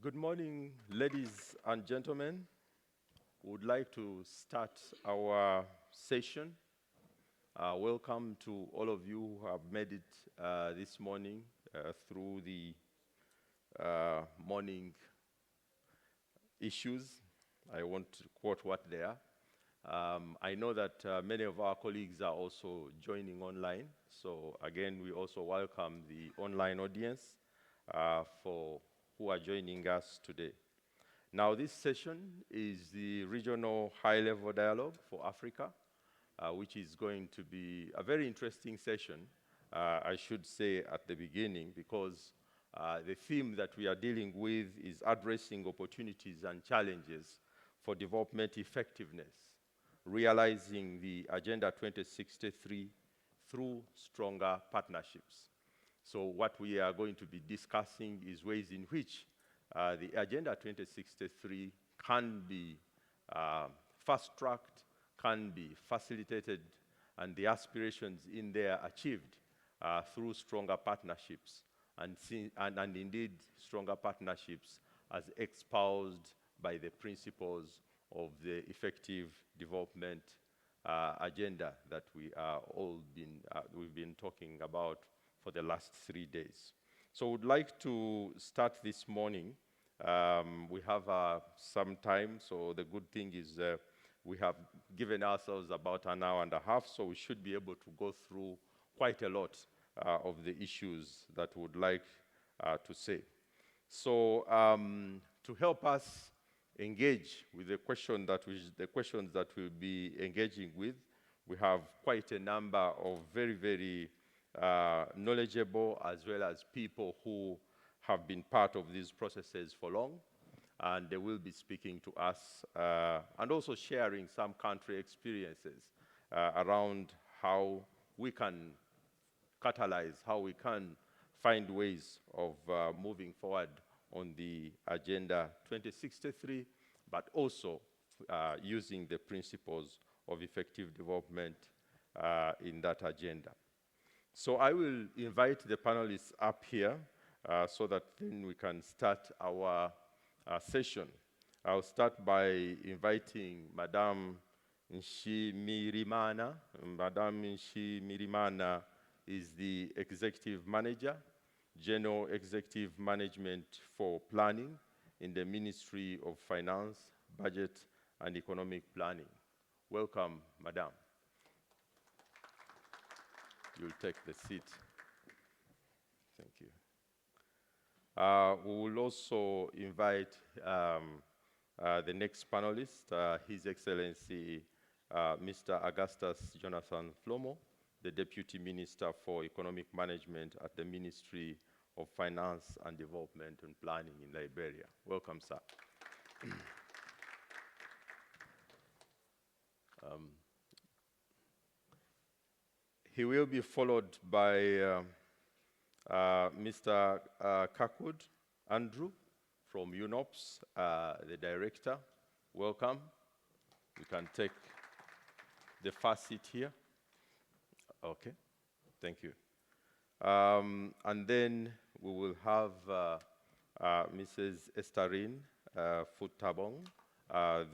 Good morning, ladies and gentlemen. We would like to start our session. Welcome to all of you who have made it this morning through the morning issues. I won't quote what they are. I know that many of our colleagues are also joining online. So again, we also welcome the online audience for who are joining us today. Now, this session is the regional high-level dialogue for Africa, which is going to be a very interesting session, I should say at the beginning, because the theme that we are dealing with is addressing opportunities and challenges for development effectiveness, realizing the Agenda 2063 through stronger partnerships. So what we are going to be discussing is ways in which the Agenda 2063 can be fast-tracked, can be facilitated, and the aspirations in there achieved through stronger partnerships, and indeed stronger partnerships as espoused by the principles of the effective development agenda that we've been talking about for the last 3 days. So we'd like to start this morning. We have some time, so the good thing is we have given ourselves about an hour and a half, so we should be able to go through quite a lot of the issues that we would like to say. So to help us engage with the questions that we'll be engaging with, we have quite a number of very, very knowledgeable as well as people who have been part of these processes for long, and they will be speaking to us and also sharing some country experiences around how we can catalyze, how we can find ways of moving forward on the Agenda 2063, but also using the principles of effective development in that agenda. So I will invite the panelists up here so that then we can start our session. I'll start by inviting Madame Nshimirimana. Madame Nshimirimana is the Executive Manager, General Executive Management for Planning in the Ministry of Finance, Budget and Economic Planning. Welcome, Madame. You'll take the seat. Thank you. We will also invite the next panelist, His Excellency Mr. Augustus Jonathan Flomo, the Deputy Minister for Economic Management at the Ministry of Finance and Development and Planning in Liberia. Welcome, sir. He will be followed by Mr. Kirkwood Andrew from UNOPS, the director. Welcome. You can take the first seat here. Okay, thank you. And then we will have Mrs. Estarine Futabong,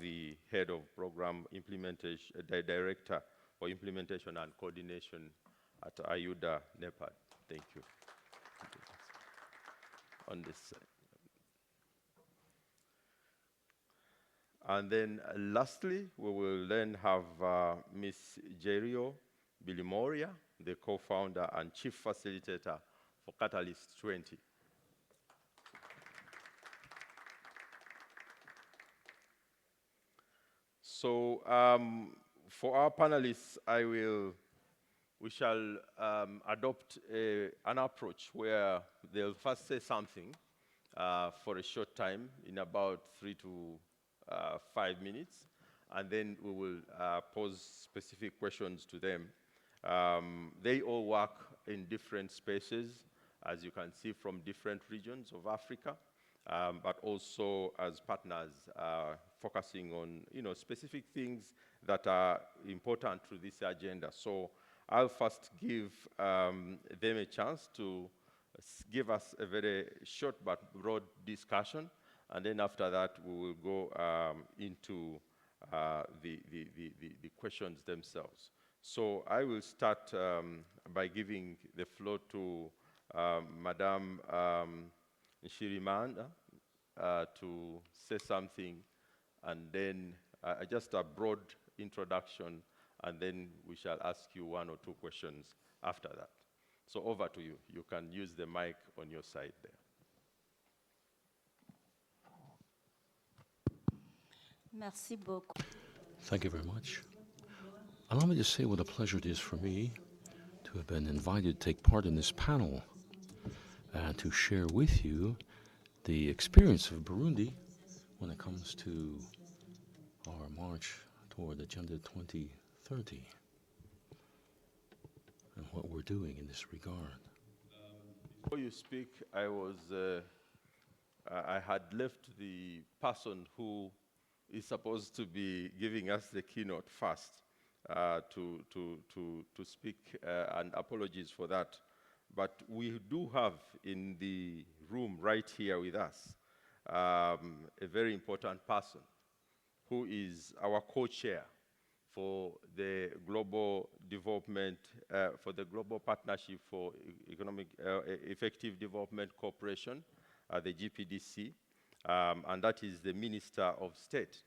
the head of program implementation, the director for implementation and coordination at IUDA, Nepal. Thank you. On this side. And then lastly, we will then have Ms. Jerio Bilimoria, the co-founder and chief facilitator for Catalyst 20. So for our panelists, we shall adopt an approach where they'll first say something for a short time, in about 3 to 5 minutes, and then we will pose specific questions to them. They all work in different spaces, as you can see, from different regions of Africa, but also as partners focusing on specific things that are important to this agenda. So I'll first give them a chance to give us a very short but broad discussion, And then after that, we will go into the questions themselves. So I will start by giving the floor to Madame Nshimiyimana to say something, and then just a broad introduction, and then we shall ask you one or two questions after that. So over to you. You can use the mic on your side there. Merci beaucoup. Thank you very much. Allow me to say what a pleasure it is for me to have been invited to take part in this panel and to share with you the experience of Burundi when it comes to our march toward Agenda 2030 and what we're doing in this regard. Before you speak, I had left the person who is supposed to be giving us the keynote first to speak, and apologies for that. But we do have in the room right here with us a very important person who is our co-chair for the Global Development, for the Global Partnership for Economic Effective Development Cooperation, the GPDC, and that is the Minister of State,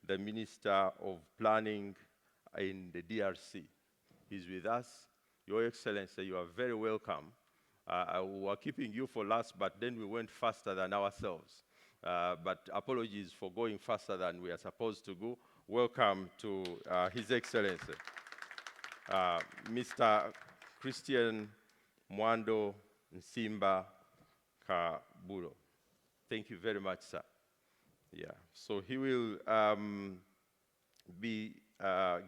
the Minister of Planning in the DRC. He's with us. Your Excellency, you are very welcome. We were keeping you for last, but then we went faster than ourselves. But apologies for going faster than we are supposed to go. Welcome to His Excellency, Mr. Christian Mwando Nsimba Kaburo. Thank you very much, sir. Yeah, so he will be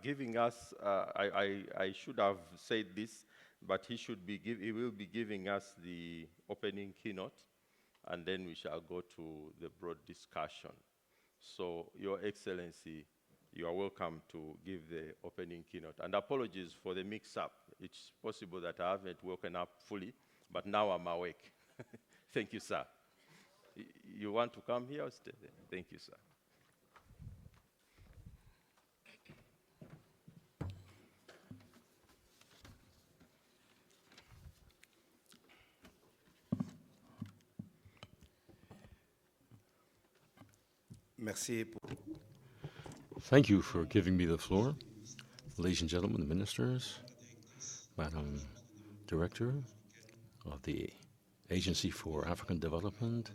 giving us, I should have said this, but he will be giving us the opening keynote, and then we shall go to the broad discussion. So, Your Excellency, you are welcome to give the opening keynote. And apologies for the mix-up. It's possible that I haven't woken up fully, but now I'm awake. Thank you, sir. You want to come here or stay there? Thank you, sir. Merci. Thank you for giving me the floor. Ladies and gentlemen, the ministers, Madam Director of the Agency for African Development,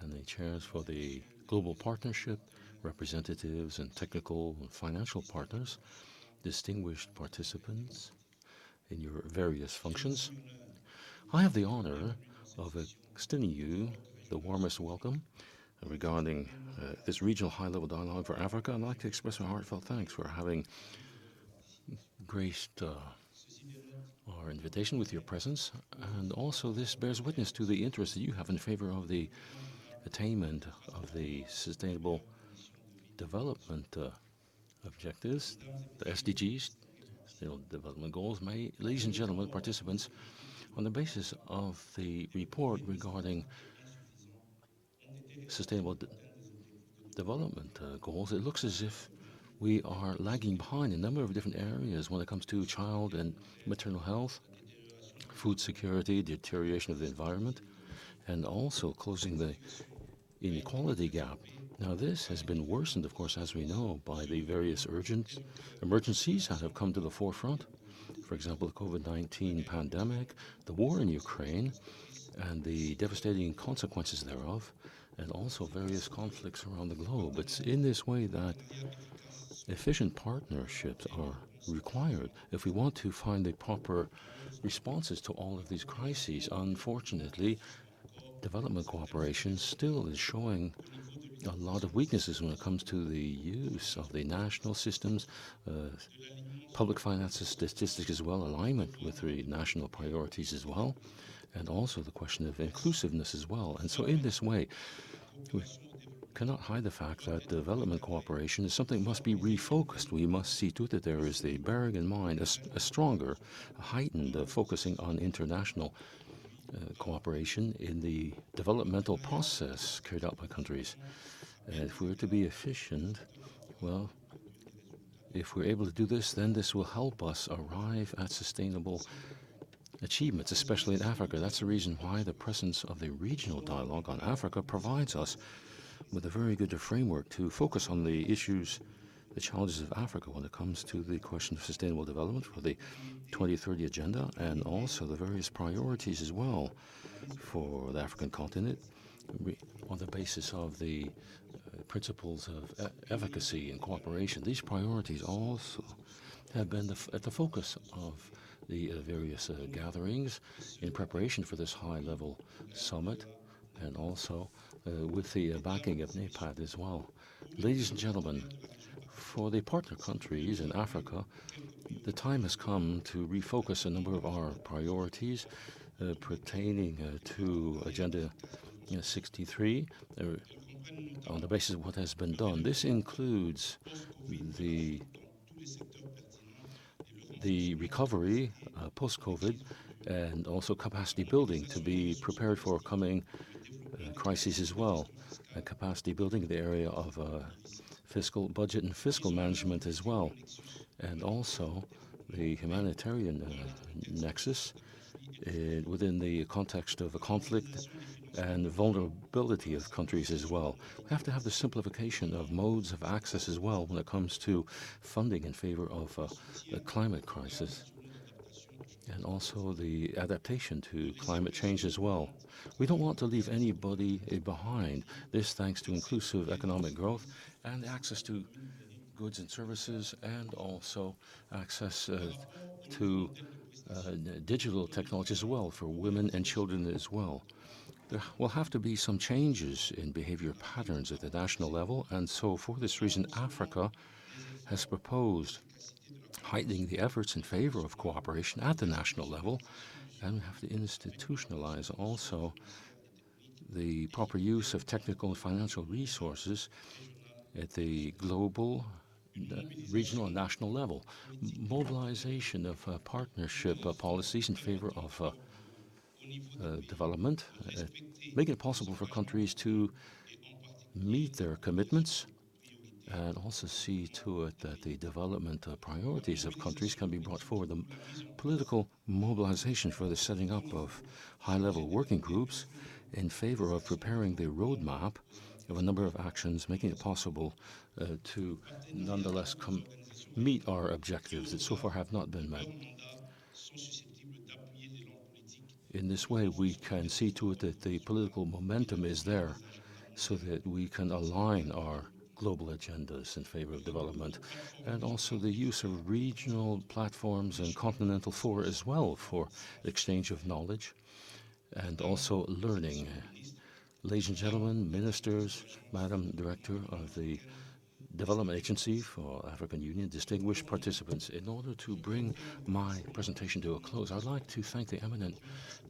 and the chairs for the Global Partnership, representatives and technical and financial partners, distinguished participants in your various functions. I have the honor of extending you the warmest welcome regarding this regional high-level dialogue for Africa. I'd like to express my heartfelt thanks for having graced our invitation with your presence, and also this bears witness to the interest that you have in favor of the attainment of the Sustainable Development Objectives, the SDGs, Sustainable Development Goals. Ladies and gentlemen, participants, on the basis of the report regarding Sustainable Development Goals, it looks as if we are lagging behind in a number of different areas when it comes to child and maternal health, food security, deterioration of the environment, and also closing the inequality gap. Now, this has been worsened, of course, as we know, by the various urgent emergencies that have come to the forefront. For example, the COVID-19 pandemic, the war in Ukraine, and the devastating consequences thereof, and also various conflicts around the globe. It's in this way that efficient partnerships are required if we want to find the proper responses to all of these crises. Unfortunately, development cooperation still is showing a lot of weaknesses when it comes to the use of the national systems, public finances, statistics as well, alignment with the national priorities as well, and also the question of inclusiveness as well. And so in this way, we cannot hide the fact that development cooperation is something that must be refocused. We must see to it that there is bearing in mind a stronger, heightened focusing on international cooperation in the developmental process carried out by countries. And if we're to be efficient, well, if we're able to do this, then this will help us arrive at sustainable achievements, especially in Africa. That's the reason why the presence of the regional dialogue on Africa provides us with a very good framework to focus on the issues, the challenges of Africa when it comes to the question of sustainable development for the 2030 agenda, and also the various priorities as well for the African continent on the basis of the principles of efficacy and cooperation. These priorities also have been at the focus of the various gatherings in preparation for this high-level summit, and also with the backing of NEPAD as well. Ladies and gentlemen, for the partner countries in Africa, the time has come to refocus a number of our priorities pertaining to Agenda 63 on the basis of what has been done. This includes the recovery post-COVID and also capacity building to be prepared for coming crises as well. Capacity building in the area of fiscal budget and fiscal management as well. And also the humanitarian nexus within the context of a conflict and vulnerability of countries as well. We have to have the simplification of modes of access as well when it comes to funding in favor of the climate crisis, and also the adaptation to climate change as well. We don't want to leave anybody behind. This thanks to inclusive economic growth and access to goods and services, and also access to digital technology as well for women and children as well. There will have to be some changes in behavior patterns at the national level, and so for this reason, Africa has proposed heightening the efforts in favor of cooperation at the national level, and we have to institutionalize also the proper use of technical and financial resources at the global, regional, and national level. Mobilization of partnership policies in favor of development, making it possible for countries to meet their commitments, and also see to it that the development priorities of countries can be brought forward. The political mobilization for the setting up of high-level working groups in favor of preparing the roadmap of a number of actions, making it possible to nonetheless meet our objectives that so far have not been met. In this way, we can see to it that the political momentum is there so that we can align our global agendas in favor of development, and also the use of regional platforms and continental fora as well for exchange of knowledge and also learning. Ladies and gentlemen, ministers, Madam Director of the Development Agency for African Union, distinguished participants, in order to bring my presentation to a close, I'd like to thank the eminent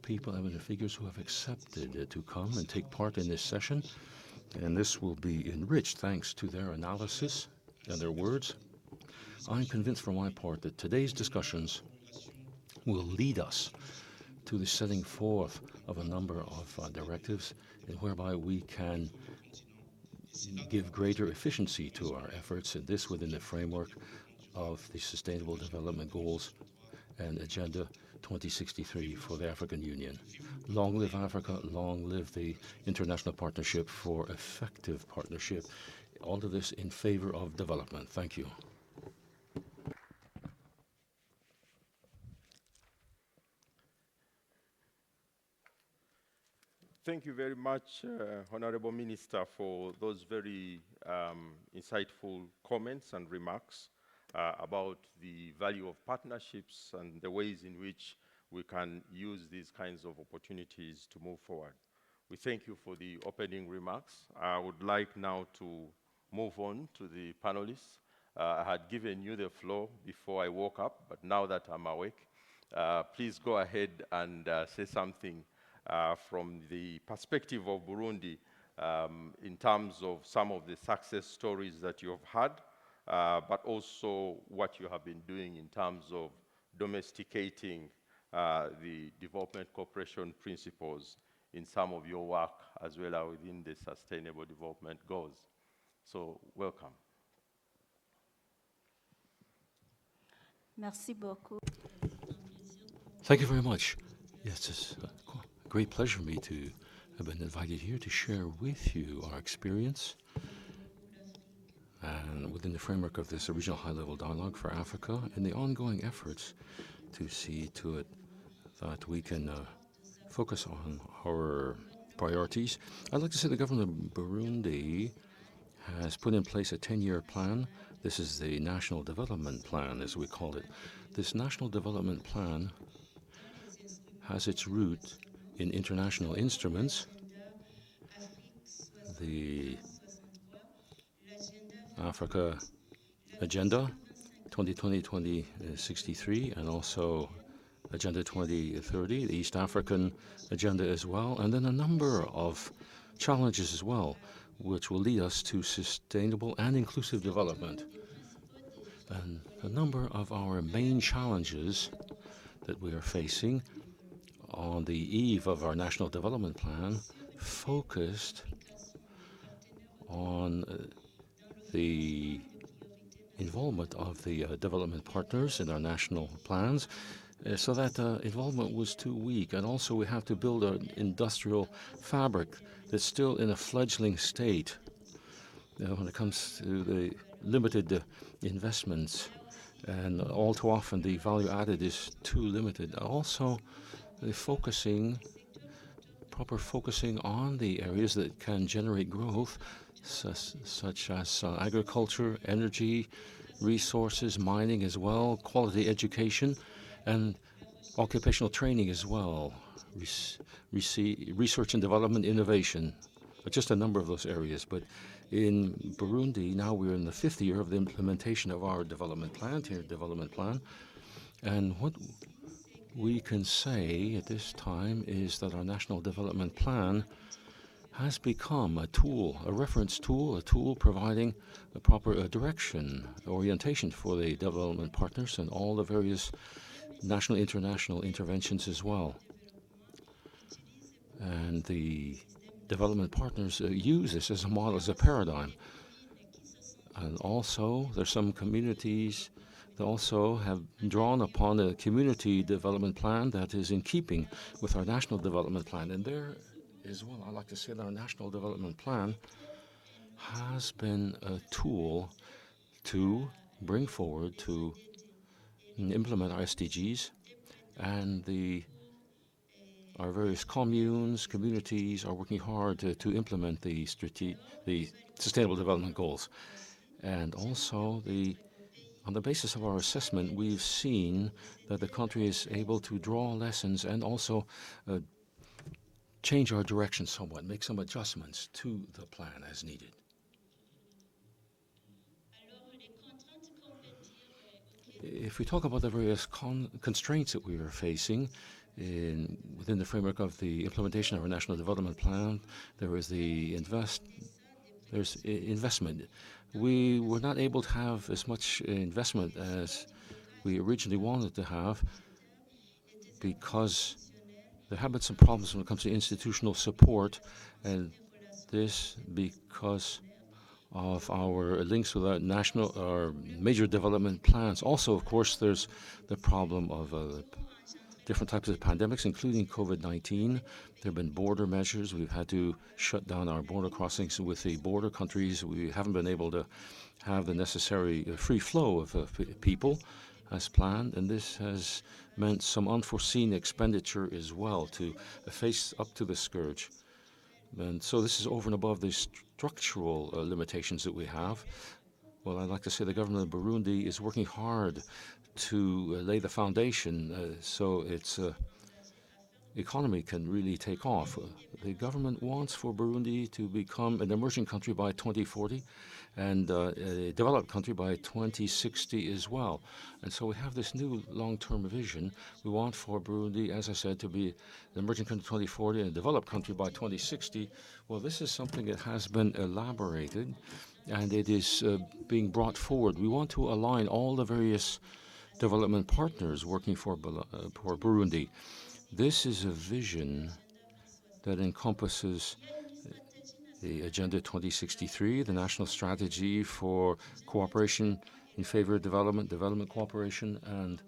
people, eminent figures who have accepted to come and take part in this session. And this will be enriched thanks to their analysis and their words. I'm convinced for my part that today's discussions will lead us to the setting forth of a number of directives, and whereby we can give greater efficiency to our efforts, and this within the framework of the Sustainable Development Goals and Agenda 2063 for the African Union. Long live Africa, long live the International Partnership for Effective Partnership. All of this in favor of development. Thank you. Thank you very much, Honorable Minister, for those very insightful comments and remarks about the value of partnerships and the ways in which we can use these kinds of opportunities to move forward. We thank you for the opening remarks. I would like now to move on to the panelists. I had given you the floor before I woke up, but now that I'm awake, please go ahead and say something from the perspective of Burundi in terms of some of the success stories that you have had, but also what you have been doing in terms of domesticating the development cooperation principles in some of your work as well as within the Sustainable Development Goals. So, welcome. Merci beaucoup. Thank you very much. Yes, it's a great pleasure for me to have been invited here to share with you our experience and within the framework of this regional high-level dialogue for Africa and the ongoing efforts to see to it that we can focus on our priorities. I'd like to say the government of Burundi has put in place a 10-year plan. This is the National Development Plan, as we call it. This National Development Plan has its root in international instruments, the Africa Agenda 2020-2063, and also Agenda 2030, the East African Agenda as well, and then a number of challenges as well, which will lead us to sustainable and inclusive development. And a number of our main challenges that we are facing on the eve of our National Development Plan focused on the involvement of the development partners in our national plans, so that involvement was too weak. And also we have to build an industrial fabric that's still in a fledgling state when it comes to the limited investments, and all too often the value added is too limited. Also, the proper focusing on the areas that can generate growth, such as agriculture, energy, resources, mining as well, quality education, and occupational training as well, research and development, innovation, just a number of those areas. But in Burundi, now we're in the 5th year of the implementation of our development plan, 10-year development plan, and what we can say at this time is that our National Development Plan has become a tool, a reference tool, a tool providing a proper direction, orientation for the development partners and all the various national, international interventions as well. And the development partners use this as a model, as a paradigm. And also, there's some communities that also have drawn upon a community development plan that is in keeping with our national development plan. And there as well, I'd like to say that our national development plan has been a tool to bring forward, to implement our SDGs, and our various communes, communities are working hard to implement the Sustainable Development Goals. And also, on the basis of our assessment, we've seen that the country is able to draw lessons and also change our direction somewhat, make some adjustments to the plan as needed. If we talk about the various constraints that we are facing within the framework of the implementation of our National Development Plan, there's investment. We were not able to have as much investment as we originally wanted to have because there have been some problems when it comes to institutional support, and this because of our links with our major development plans. Also, of course, there's the problem of different types of pandemics, including COVID-19. There have been border measures. We've had to shut down our border crossings with the border countries. We haven't been able to have the necessary free flow of people as planned, and this has meant some unforeseen expenditure as well to face up to the scourge. And so this is over and above the structural limitations that we have. Well, I'd like to say the government of Burundi is working hard to lay the foundation so its economy can really take off. The government wants for Burundi to become an emerging country by 2040 and a developed country by 2060 as well. And so we have this new long-term vision. We want for Burundi, as I said, to be an emerging country 2040 and a developed country by 2060. Well, this is something that has been elaborated and it is being brought forward. We want to align all the various development partners working for Burundi. This is a vision that encompasses the Agenda 2063, the National Strategy for Cooperation in Favor of Development Cooperation, and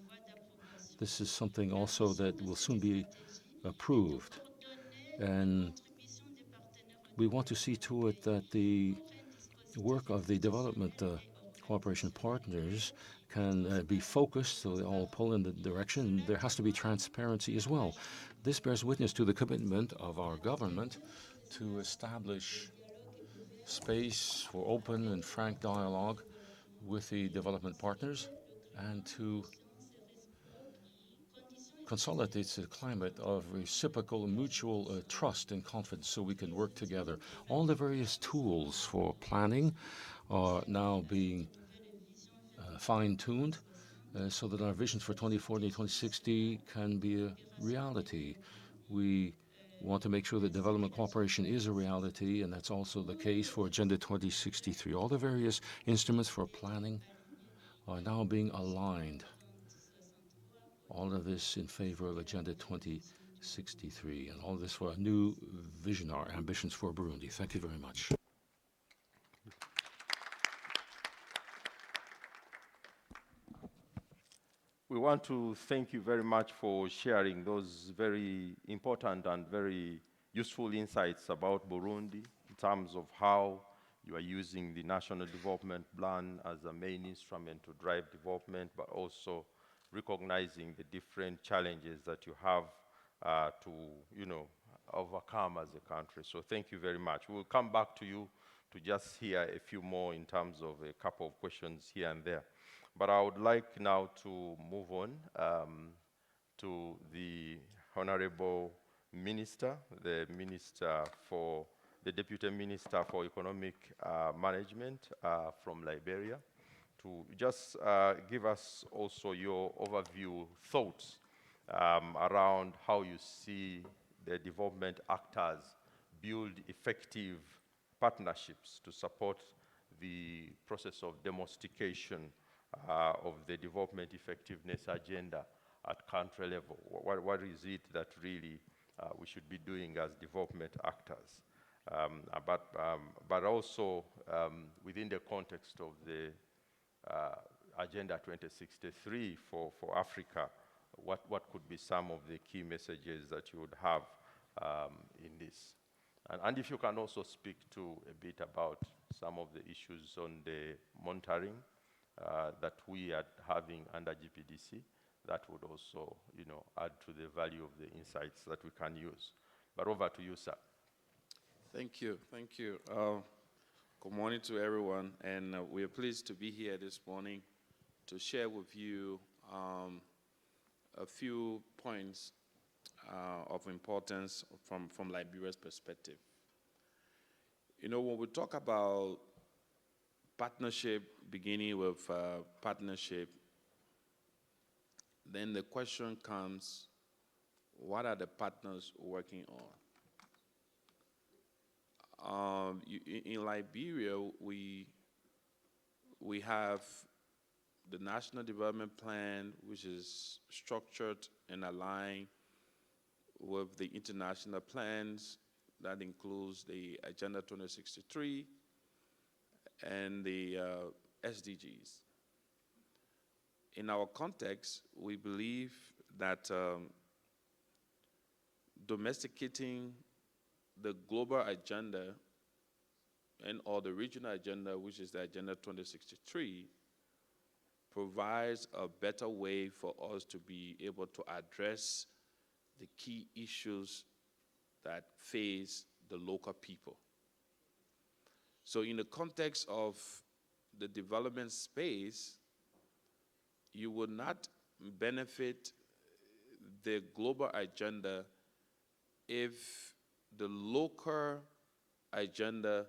this is something also that will soon be approved. And we want to see to it that the work of the development cooperation partners can be focused so they all pull in the direction. There has to be transparency as well. This bears witness to the commitment of our government to establish space for open and frank dialogue with the development partners and to consolidate a climate of reciprocal mutual trust and confidence so we can work together. All the various tools for planning are now being fine-tuned so that our visions for 2040, 2060 can be a reality. We want to make sure that development cooperation is a reality, and that's also the case for Agenda 2063. All the various instruments for planning are now being aligned. All of this in favor of Agenda 2063, and all this for a new vision, our ambitions for Burundi. Thank you very much. We want to thank you very much for sharing those very important and very useful insights about Burundi in terms of how you are using the National Development Plan as a main instrument to drive development, but also recognizing the different challenges that you have to, overcome as a country. So thank you very much. We'll come back to you to just hear a few more in terms of a couple of questions here and there. But I would like now to move on to the Honorable Minister, the Deputy Minister for Economic Management from Liberia, to just give us also your overview thoughts around how you see the development actors build effective partnerships to support the process of domestication of the development effectiveness agenda at country level. What is it that really we should be doing as development actors? But also within the context of the Agenda 2063 for Africa, what could be some of the key messages that you would have in this? And if you can also speak to a bit about some of the issues on the monitoring that we are having under GPDC, that would also, add to the value of the insights that we can use. But over to you, sir. Thank you. Thank you. Good morning to everyone, and we are pleased to be here this morning to share with you a few points of importance from Liberia's perspective. When we talk about partnership, beginning with partnership, then the question comes, what are the partners working on? In Liberia, we have the National Development Plan, which is structured and aligned with the international plans. That includes the Agenda 2063 and the SDGs. In our context, we believe that domesticating the global agenda or the regional agenda, which is the Agenda 2063, provides a better way for us to be able to address the key issues that face the local people. So in the context of the development space, you would not benefit the global agenda if the local agenda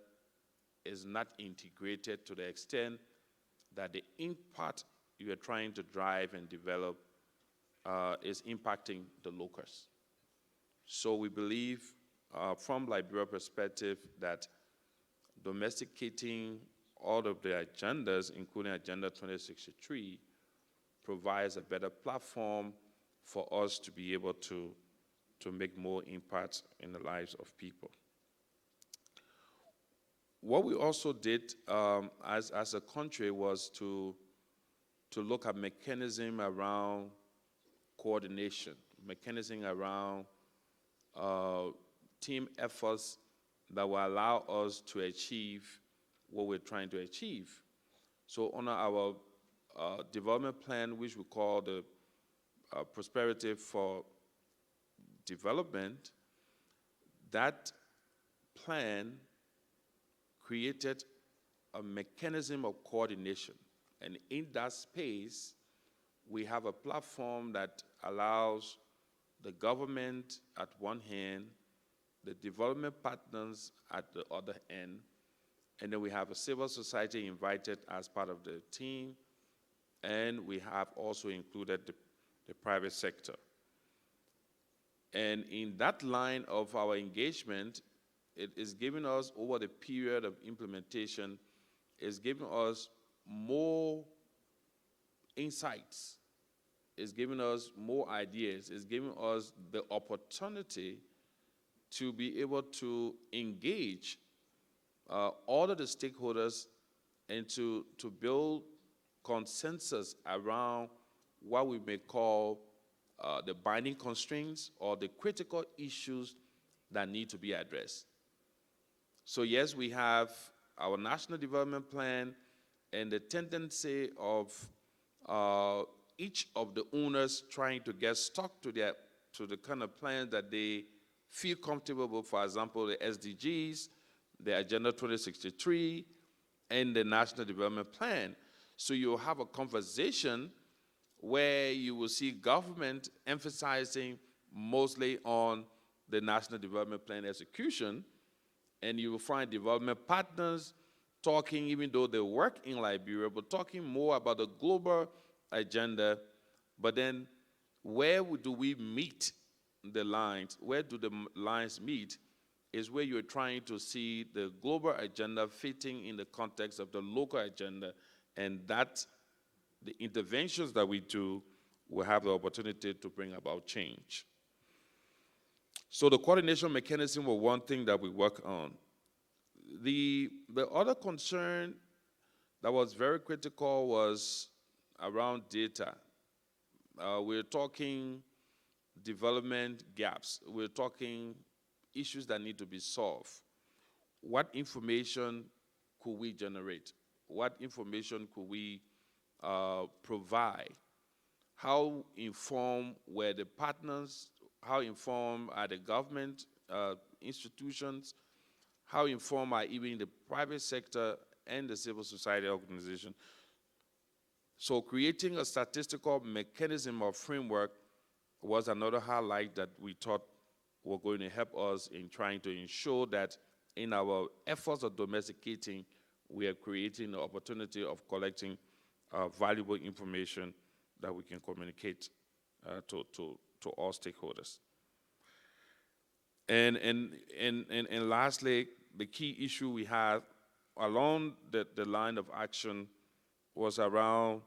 is not integrated to the extent that the impact you are trying to drive and develop is impacting the locals. So we believe from Liberia perspective that domesticating all of the agendas, including Agenda 2063, provides a better platform for us to be able to make more impact in the lives of people. What we also did as a country was to look at mechanism around coordination, mechanism around team efforts that will allow us to achieve what we're trying to achieve. So under our development plan, which we call the Prosperity for Development, that plan created a mechanism of coordination. And in that space, we have a platform that allows the government at one hand, the development partners at the other end, and then we have a civil society invited as part of the team, and we have also included the private sector. And in that line of our engagement, it is giving us, over the period of implementation, is giving us more insights, is giving us more ideas, is giving us the opportunity to be able to engage all of the stakeholders and to build consensus around what we may call the binding constraints or the critical issues that need to be addressed. So yes, we have our National Development Plan and the tendency of each of the owners trying to get stuck to the kind of plans that they feel comfortable with, for example, the SDGs, the Agenda 2063, and the National Development Plan. So you'll have a conversation where you will see government emphasizing mostly on the National Development Plan execution, and you will find development partners talking, even though they work in Liberia, but talking more about the global agenda. But then where do we meet the lines? Where do the lines meet is where you're trying to see the global agenda fitting in the context of the local agenda, and that the interventions that we do will have the opportunity to bring about change. So the coordination mechanism was one thing that we work on. The other concern that was very critical was around data. We're talking development gaps. We're talking issues that need to be solved. What information could we generate? What information could we provide? How informed were the partners? How informed are the government institutions? How informed are even the private sector and the civil society organization? So creating a statistical mechanism or framework was another highlight that we thought were going to help us in trying to ensure that in our efforts of domesticating, we are creating the opportunity of collecting valuable information that we can communicate to all stakeholders. And lastly, the key issue we have along the line of action was around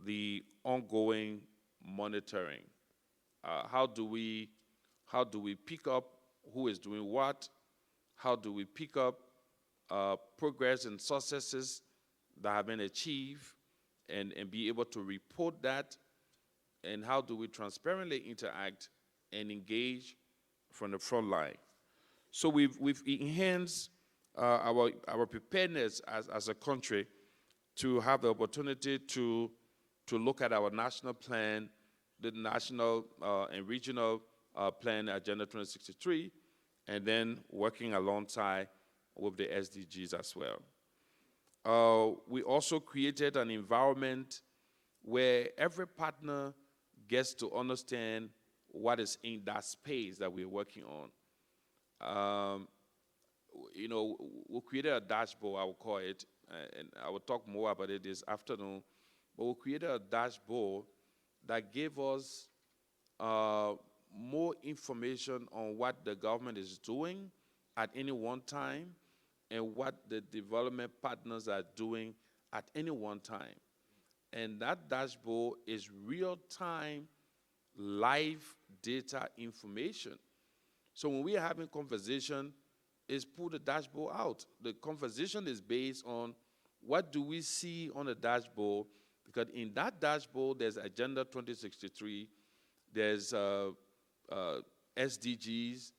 the ongoing monitoring. How do we pick up who is doing what? How do we pick up progress and successes that have been achieved and be able to report that? And how do we transparently interact and engage from the front line? So we've enhanced our preparedness as a country to have the opportunity to look at our national plan, the national and regional plan, Agenda 2063, and then working alongside with the SDGs as well. We also created an environment where every partner gets to understand what is in that space that we're working on. You know, we created a dashboard, I will call it, and I will talk more about it this afternoon, but we created a dashboard that gave us more information on what the government is doing at any one time and what the development partners are doing at any one time. And that dashboard is real-time, live data information. So when we are having conversation, is pull the dashboard out. The conversation is based on what do we see on the dashboard, because in that dashboard, there's Agenda 2063, there's SDGs,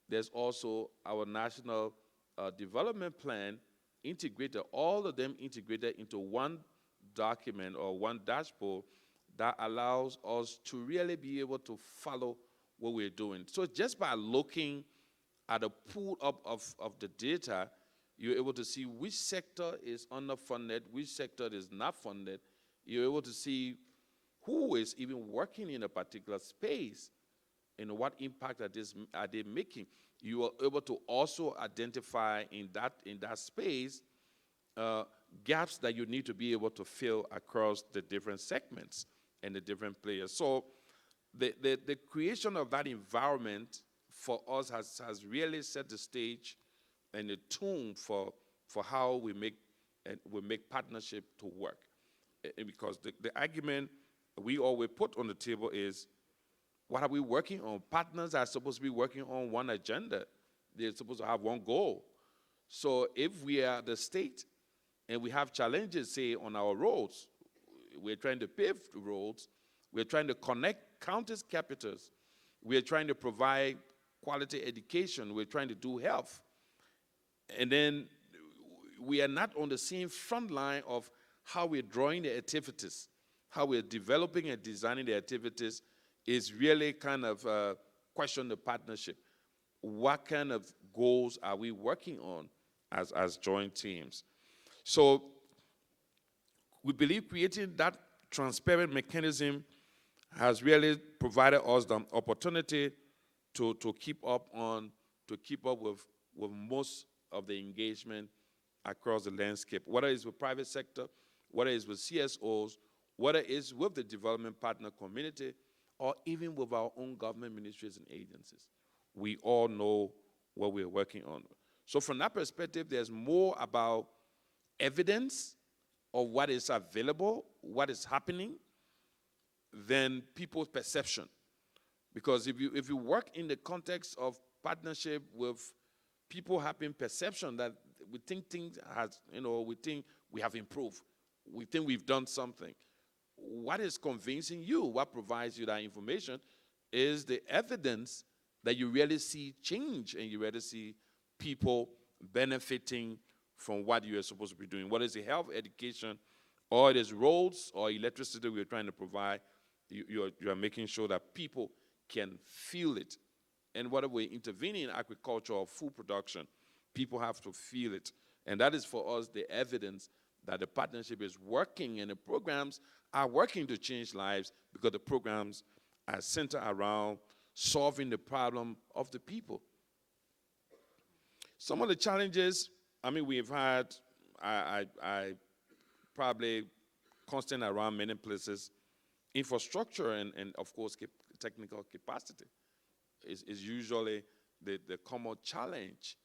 there's also our National Development Plan integrated, all of them integrated into one document or one dashboard that allows us to really be able to follow what we're doing. So just by looking at a pull up of the data, you're able to see which sector is underfunded, which sector is not funded. You're able to see who is even working in a particular space and what impact are they making. You are able to also identify in that space gaps that you need to be able to fill across the different segments and the different players. So the creation of that environment for us has really set the stage and the tone for how we make partnership to work. And because the argument we always put on the table is, what are we working on? Partners are supposed to be working on one agenda. They're supposed to have one goal. So if we are the state and we have challenges, say, on our roads, we're trying to pave the roads, we're trying to connect counties, capitals, we're trying to provide quality education, we're trying to do health. And then we are not on the same front line of how we're drawing the activities, how we're developing and designing the activities is really kind of question the partnership. What kind of goals are we working on as joint teams? So we believe creating that transparent mechanism has really provided us the opportunity to keep up with most of the engagement across the landscape, whether it's with private sector, whether it's with CSOs, whether it's with the development partner community, or even with our own government ministries and agencies. We all know what we're working on. So from that perspective, there's more about evidence of what is available, what is happening, than people's perception. Because if you work in the context of partnership with people having perception that we think things we think we have improved, we think we've done something, what is convincing you, what provides you that information, is the evidence that you really see change and you really see people benefiting from what you are supposed to be doing. Whether it's the health, education, or it is roads or electricity we're trying to provide, you are making sure that people can feel it. And whether we're intervening in agriculture or food production, people have to feel it. And that is for us the evidence that the partnership is working and the programs are working to change lives, because the programs are centered around solving the problem of the people. Some of the challenges, we've had, I probably constant around many places, infrastructure and of course, technical capacity is usually the common challenge,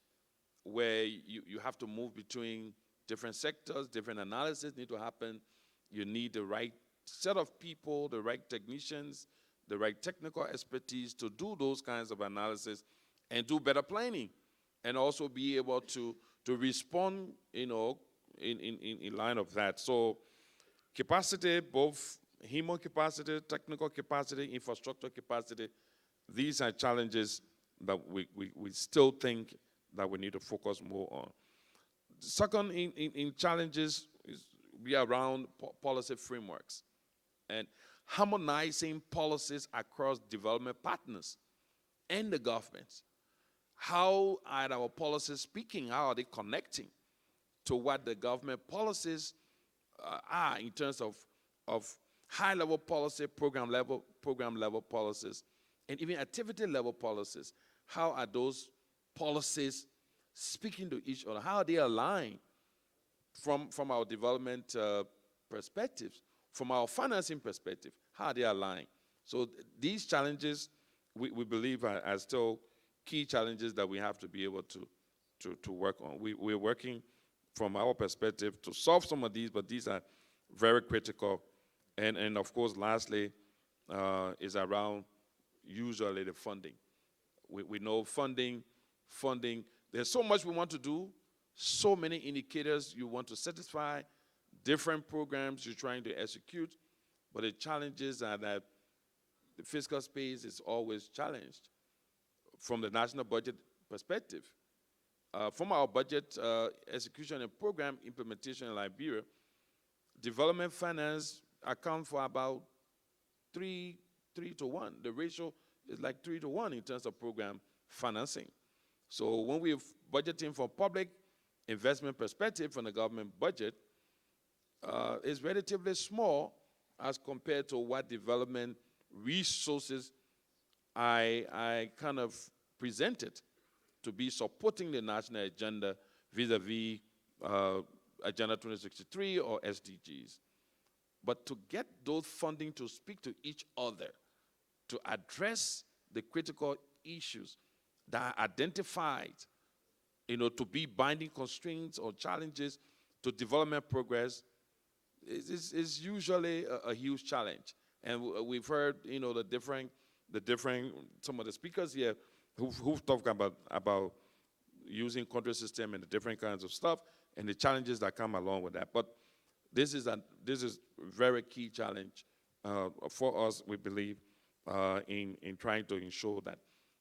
where you have to move between different sectors, different analysis need to happen. You need the right set of people, the right technicians, the right technical expertise to do those kinds of analysis and do better planning, and also be able to respond, in line of that. So capacity, both human capacity, technical capacity, infrastructure capacity, these are challenges that we still think that we need to focus more on. Second in challenges is be around policy frameworks and harmonizing policies across development partners and the government. How are our policies speaking? How are they connecting to what the government policies are in terms of high-level policy, program level policies, and even activity-level policies? How are those policies speaking to each other? How are they aligned from our development perspectives, from our financing perspective? How are they aligned? So these challenges, we believe, are still key challenges that we have to be able to work on. We're working from our perspective to solve some of these, but these are very critical And of course, lastly, is around usually the funding. We know funding, there's so much we want to do, so many indicators you want to satisfy, different programs you're trying to execute, but the challenges are that the fiscal space is always challenged from the national budget perspective. From our budget execution and program implementation in Liberia, development finance account for about 3 to 1. The ratio is like 3 to 1 in terms of program financing. So when we're budgeting from public investment perspective from the government budget, is relatively small as compared to what development resources I kind of presented to be supporting the national agenda vis-a-vis Agenda 2063 or SDGs. But to get those funding to speak to each other, to address the critical issues that are identified, to be binding constraints or challenges to development progress is usually a huge challenge. And we've heard, the different, some of the speakers here who've talked about using country system and the different kinds of stuff and the challenges that come along with that. But this is a very key challenge for us, we believe, in trying to ensure that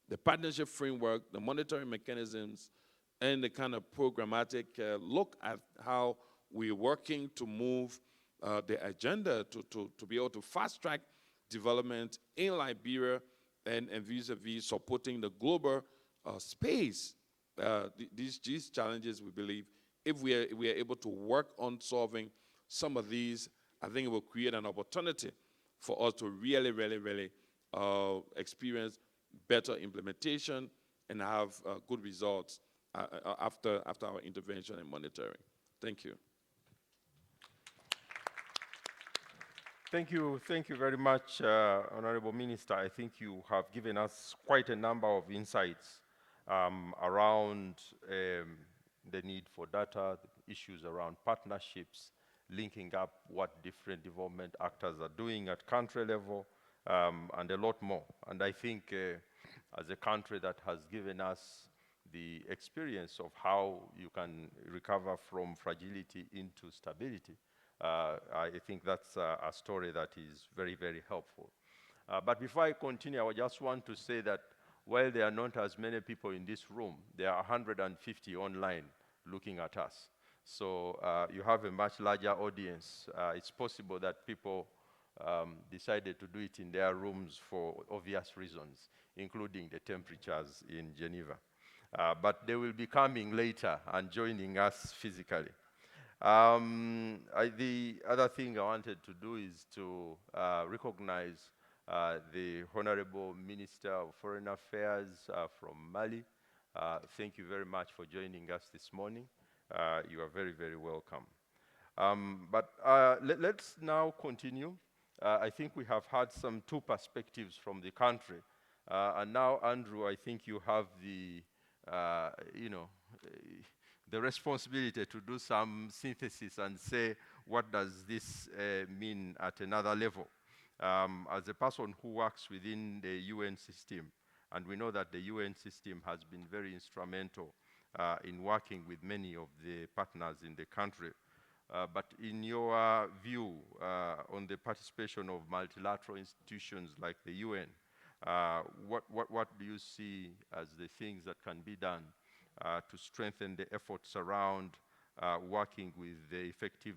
the partnership framework, the monitoring mechanisms, and the kind of programmatic look at how we're working to move the agenda to be able to fast-track development in Liberia and vis-a-vis supporting the global space. These challenges, we believe, if we are able to work on solving some of these, I think it will create an opportunity for us to really, really, really experience better implementation and have good results after our intervention and monitoring. Thank you. Thank you very much, Honorable Minister. I think you have given us quite a number of insights around the need for data, the issues around partnerships, linking up what different development actors are doing at country level, and a lot more. And I think as a country that has given us the experience of how you can recover from fragility into stability, I think that's a story that is very, very helpful. But before I continue, I just want to say that while there are not as many people in this room, there are 150 online looking at us. So you have a much larger audience. It's possible that people decided to do it in their rooms for obvious reasons, including the temperatures in Geneva. But they will be coming later and joining us physically. The other thing I wanted to do is to recognize the Honorable Minister of Foreign Affairs from Mali. Thank you very much for joining us this morning. You are very, very welcome. But let's now continue. I think we have had two perspectives from the country. And now, Andrew, I think you have the, the responsibility to do some synthesis and say, what does this mean at another level? As a person who works within the UN system, and we know that the UN system has been very instrumental in working with many of the partners in the country. But in your view on the participation of multilateral institutions like the UN, what do you see as the things that can be done to strengthen the efforts around working with the effective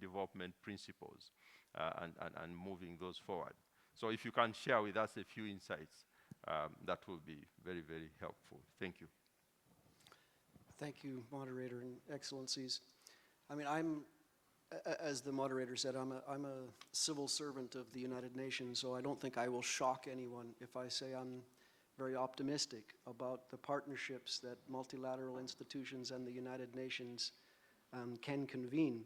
development principles and moving those forward? So if you can share with us a few insights, that will be very, very helpful. Thank you. Thank you, Moderator and Excellencies. I mean, as the moderator said, I'm a civil servant of the United Nations, so I don't think I will shock anyone if I say I'm very optimistic about the partnerships that multilateral institutions and the United Nations can convene.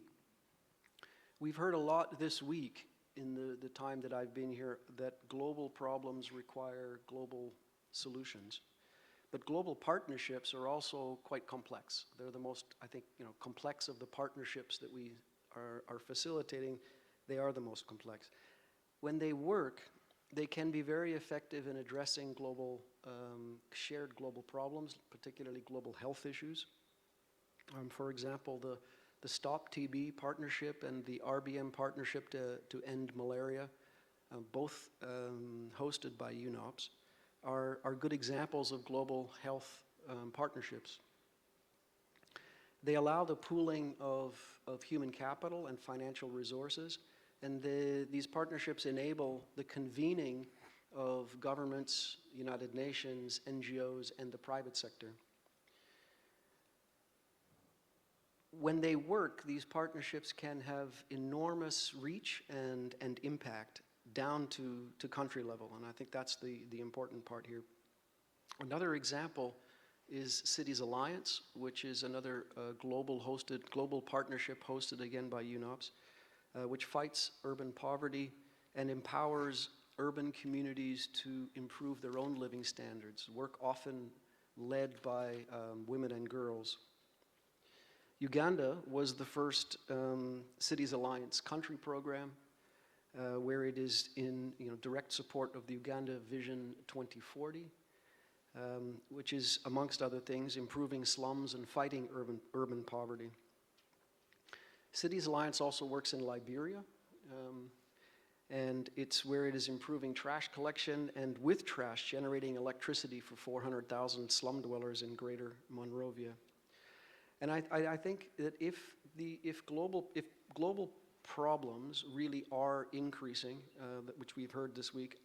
We've heard a lot this week in the time that I've been here that global problems require global solutions. But global partnerships are also quite complex. They're the most, I think, complex of the partnerships that we are facilitating, they are the most complex. When they work, they can be very effective in addressing global, shared global problems, particularly global health issues. For example, the Stop TB partnership and the RBM partnership to end malaria, both hosted by UNOPS, are good examples of global health partnerships. They allow the pooling of human capital and financial resources, and these partnerships enable the convening of governments, United Nations, NGOs, and the private sector. When they work, these partnerships can have enormous reach and impact down to country level, and I think that's the important part here. Another example is Cities Alliance, which is another global partnership hosted again by UNOPS, which fights urban poverty and empowers urban communities to improve their own living standards, work often led by women and girls. Uganda was the first Cities Alliance country program, where it is in direct support of the Uganda Vision 2040, which is, amongst other things, improving slums and fighting urban poverty. Cities Alliance also works in Liberia, and it's where it is improving trash collection and, with trash, generating electricity for 400,000 slum dwellers in Greater Monrovia. And I think that if global problems really are increasing, which we've heard this week,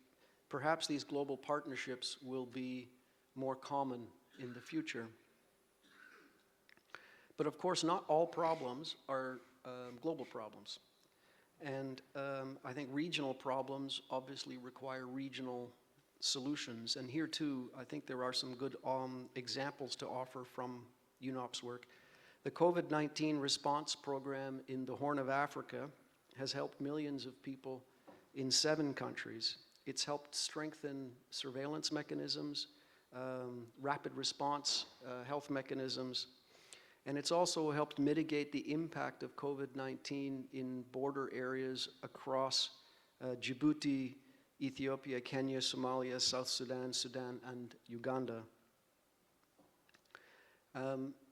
perhaps these global partnerships will be more common in the future. But of course, not all problems are global problems. And I think regional problems obviously require regional solutions. And here too, I think there are some good examples to offer from UNOPS work. The COVID-19 response program in the Horn of Africa has helped millions of people in 7 countries. It's helped strengthen surveillance mechanisms, rapid response health mechanisms, and it's also helped mitigate the impact of COVID-19 in border areas across Djibouti, Ethiopia, Kenya, Somalia, South Sudan, Sudan, and Uganda.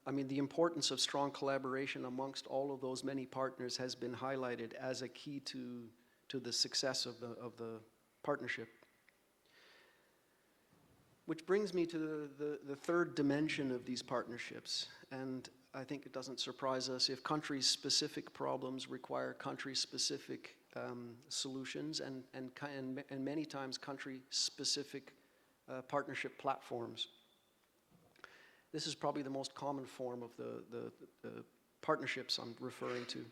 I mean, the importance of strong collaboration amongst all of those many partners has been highlighted as a key to the success of the partnership. Which brings me to the third dimension of these partnerships, and I think it doesn't surprise us if country-specific problems require country-specific solutions and many times country-specific partnership platforms. This is probably the most common form of the partnerships I'm referring to.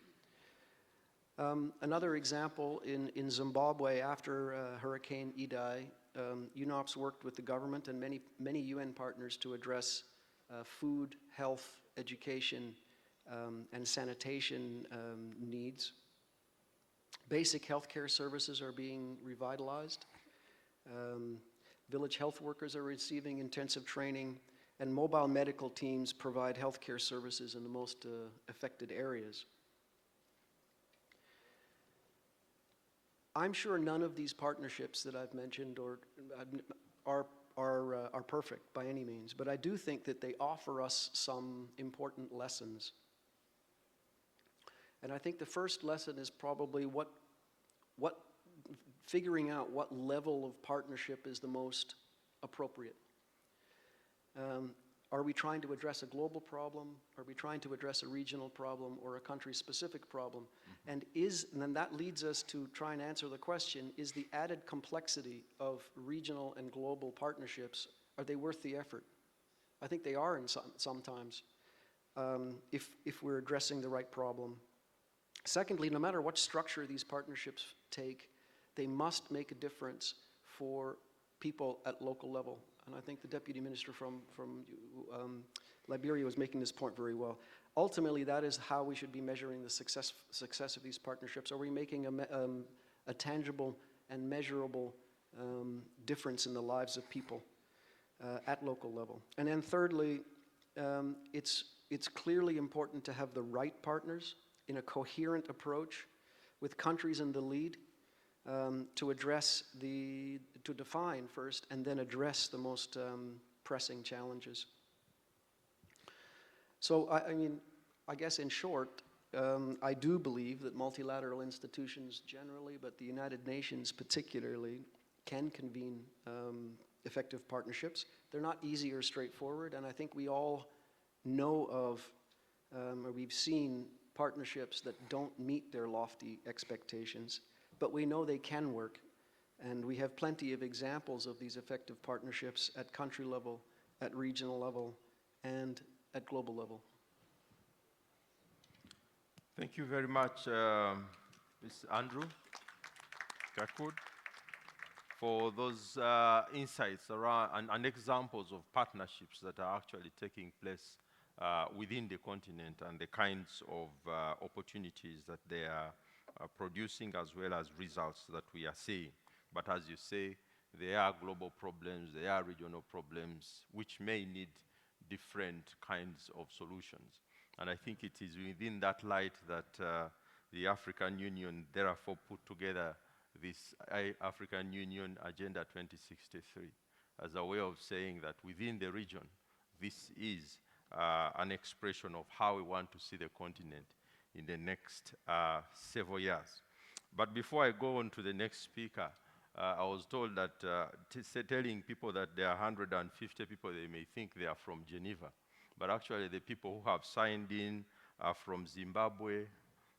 Another example, in Zimbabwe, after Hurricane Idai, UNOPS worked with the government and many UN partners to address food, health, education, and sanitation needs. Basic healthcare services are being revitalized. Village health workers are receiving intensive training, and mobile medical teams provide healthcare services in the most affected areas. I'm sure none of these partnerships that I've mentioned are perfect by any means, but I do think that they offer us some important lessons. And I think the first lesson is probably figuring out what level of partnership is the most appropriate. Are we trying to address a global problem? Are we trying to address a regional problem or a country-specific problem? And then that leads us to try and answer the question, is the added complexity of regional and global partnerships, are they worth the effort? I think they are sometimes, if we're addressing the right problem. Secondly, no matter what structure these partnerships take, they must make a difference for people at local level. And I think the Deputy Minister from Liberia was making this point very well. Ultimately, that is how we should be measuring the success of these partnerships. Are we making a tangible and measurable difference in the lives of people at local level? And then thirdly, it's clearly important to have the right partners in a coherent approach with countries in the lead to define first and then address the most pressing challenges. So, I mean, I guess in short, I do believe that multilateral institutions generally, but the United Nations particularly, can convene effective partnerships. They're not easy or straightforward, and I think we all know of, or we've seen partnerships that don't meet their lofty expectations, but we know they can work, and we have plenty of examples of these effective partnerships at country level, at regional level, and at global level. Thank you very much, Mr. Andrew Kirkwood, for those insights around and examples of partnerships that are actually taking place within the continent and the kinds of opportunities that they are producing, as well as results that we are seeing. But as you say, there are global problems, there are regional problems, which may need different kinds of solutions. And I think it is within that light that the African Union therefore put together this African Union Agenda 2063 as a way of saying that within the region, this is an expression of how we want to see the continent in the next several years. But before I go on to the next speaker, I was told that telling people that there are 150 people, they may think they are from Geneva. But actually the people who have signed in are from Zimbabwe,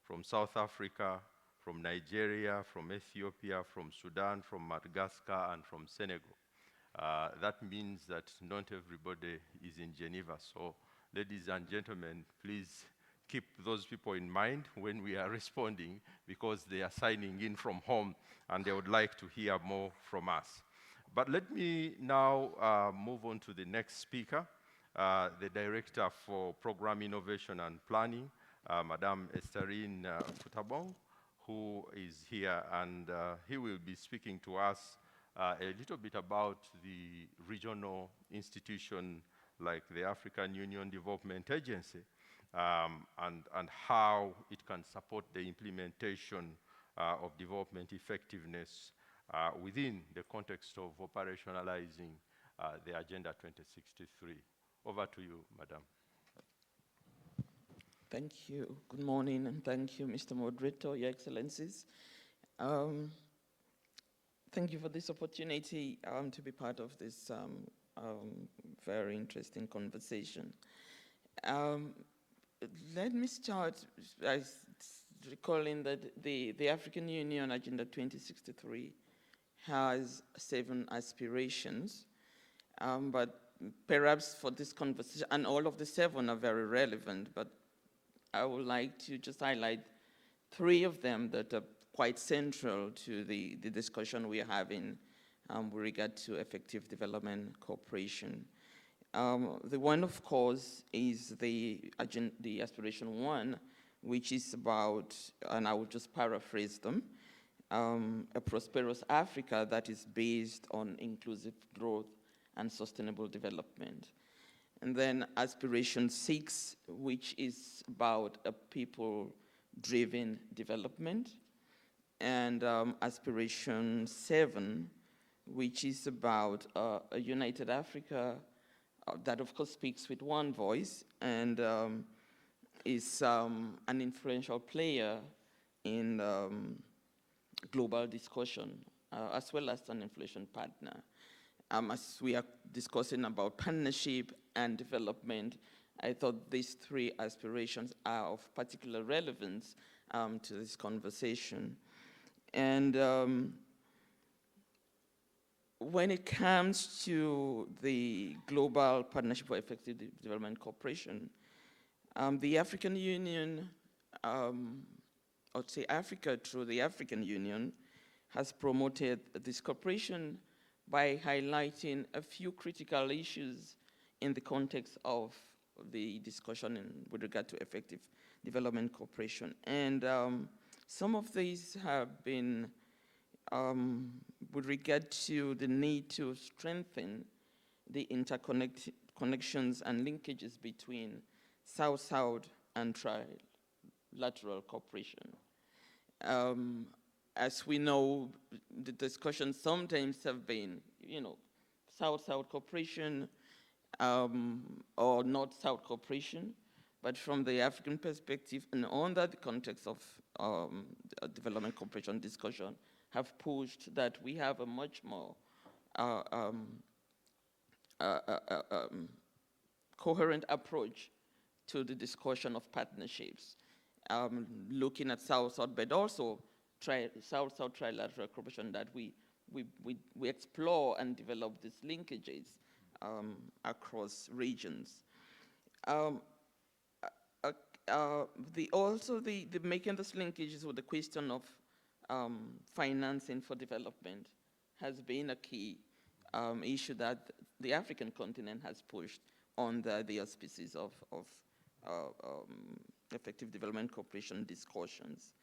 from South Africa, from Nigeria, from Ethiopia, from Sudan, from Madagascar, and from Senegal. That means that not everybody is in Geneva. So, ladies and gentlemen, please keep those people in mind when we are responding, because they are signing in from home and they would like to hear more from us. But let me now move on to the next speaker, the Director for Program Innovation and Planning, Madame Estherine Futabong, who is here, and he will be speaking to us a little bit about the regional institution like the African Union Development Agency, and how it can support the implementation of development effectiveness within the context of operationalizing the Agenda 2063. Over to you, Madam. Thank you. Good morning, and thank you, Mr. Moderator, Your Excellencies. Thank you for this opportunity to be part of this very interesting conversation. Let me start by recalling that the African Union Agenda 2063 has 7 aspirations, but perhaps for this conversation, and all of the 7 are very relevant, but I would like to just highlight 3 of them that are quite central to the discussion we are having with regard to effective development cooperation. The one, of course, is the aspiration 1, which is about, and I will just paraphrase them, a prosperous Africa that is based on inclusive growth and sustainable development. And then aspiration 6, which is about a people-driven development. And aspiration 7, which is about a united Africa that, of course, speaks with one voice and is an influential player in global discussion, as well as an influential partner. As we are discussing about partnership and development, I thought these 3 aspirations are of particular relevance to this conversation. And when it comes to the Global Partnership for Effective Development Cooperation, the African Union, I would say Africa through the African Union, has promoted this cooperation by highlighting a few critical issues in the context of the discussion with regard to effective development cooperation. And some of these have been with regard to the need to strengthen the connections and linkages between South-South and multilateral cooperation. As we know, the discussions sometimes have been, South-South cooperation or North-South cooperation, but from the African perspective and under the context of development cooperation discussion, have pushed that we have a much more coherent approach to the discussion of partnerships, looking at South-South, but also South-South trilateral cooperation, that we explore and develop these linkages across regions. Also the making these linkages with the question of financing for development has been a key issue that the African continent has pushed on the auspices of effective development cooperation discussions.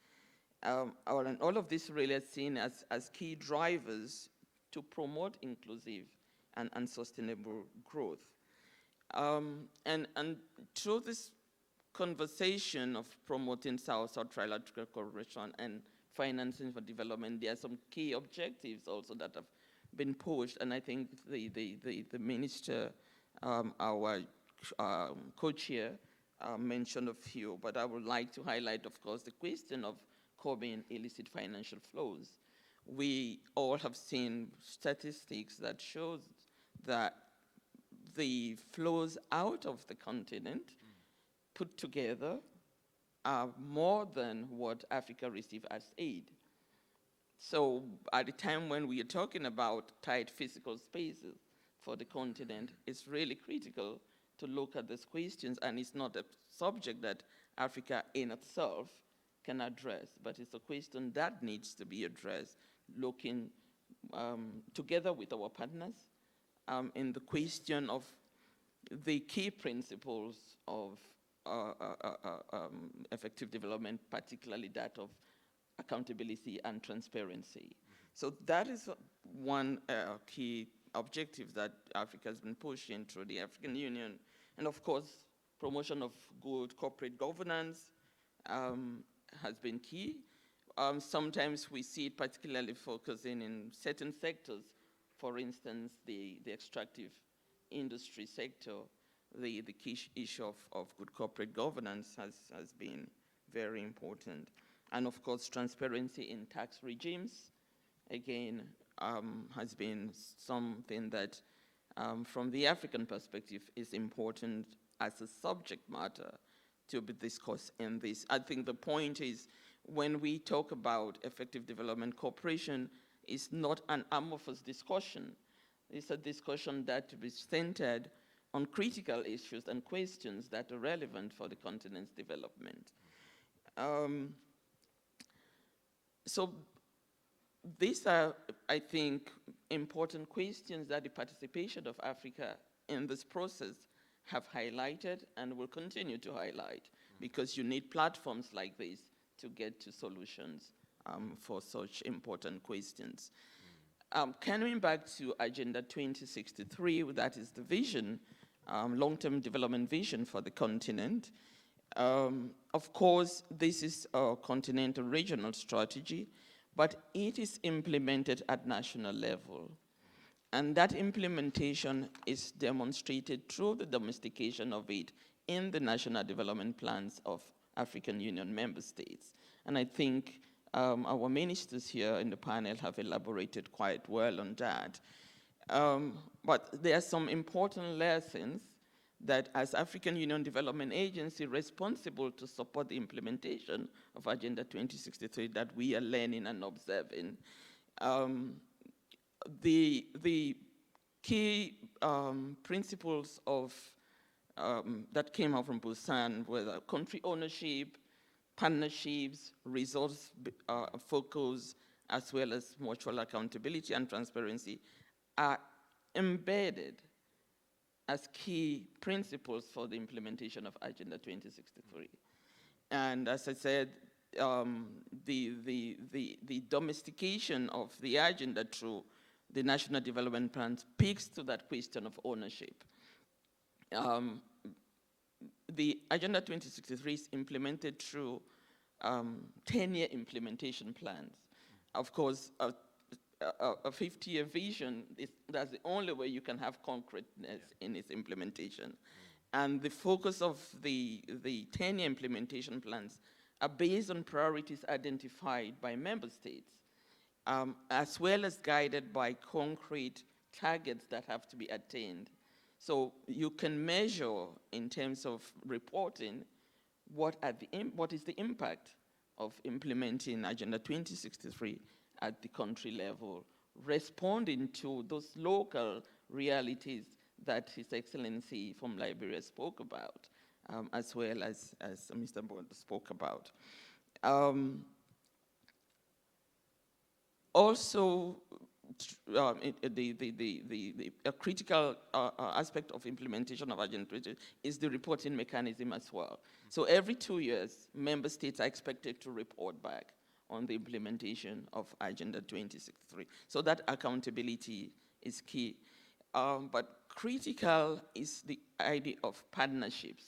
And all of this really is seen as key drivers to promote inclusive and sustainable growth. And through this conversation of promoting South-South trilateral cooperation and financing for development, there are some key objectives also that have been pushed, and I think the minister, our co-chair, mentioned a few, but I would like to highlight, of course, the question of curbing illicit financial flows. We all have seen statistics that shows that the flows out of the continent put together are more than what Africa receives as aid. So at the time when we are talking about tight physical spaces for the continent, it's really critical to look at these questions, and it's not a subject that Africa in itself can address, but it's a question that needs to be addressed, looking together with our partners in the question of the key principles of effective development, particularly that of accountability and transparency. So that is one key objective that Africa has been pushing through the African Union. And of course, promotion of good corporate governance has been key. Sometimes we see it particularly focusing in certain sectors. For instance, the extractive industry sector, the key issue of good corporate governance has been very important. And of course, transparency in tax regimes, again, has been something that, from the African perspective, is important as a subject matter to be discussed in this. I think the point is, when we talk about effective development cooperation, it's not an amorphous discussion. It's a discussion that is centered on critical issues and questions that are relevant for the continent's development. So these are, I think, important questions that the participation of Africa in this process have highlighted and will continue to highlight, because you need platforms like this to get to solutions for such important questions. Coming back to Agenda 2063, that is the vision, long-term development vision for the continent. Of course, this is a continental regional strategy, but it is implemented at national level. And that implementation is demonstrated through the domestication of it in the national development plans of African Union member states. And I think our ministers here in the panel have elaborated quite well on that. But there are some important lessons that, as African Union Development Agency responsible to support the implementation of Agenda 2063, that we are learning and observing. The key principles of that came out from Busan were country ownership, partnerships, resource focus, as well as mutual accountability and transparency are embedded as key principles for the implementation of Agenda 2063. And as I said, the domestication of the agenda through the national development plan speaks to that question of ownership. The Agenda 2063 is implemented through 10-year implementation plans. Of course, a 50-year vision, that's the only way you can have concreteness in its implementation. And the focus of the 10-year implementation plans are based on priorities identified by member states, as well as guided by concrete targets that have to be attained. So you can measure in terms of reporting what is the impact of implementing Agenda 2063 at the country level, responding to those local realities that His Excellency from Liberia spoke about, as well as Mr. Bond spoke about. Also, a critical aspect of implementation of Agenda 20 is the reporting mechanism as well. So every 2 years, member states are expected to report back on the implementation of Agenda 2063. So that accountability is key. But critical is the idea of partnerships,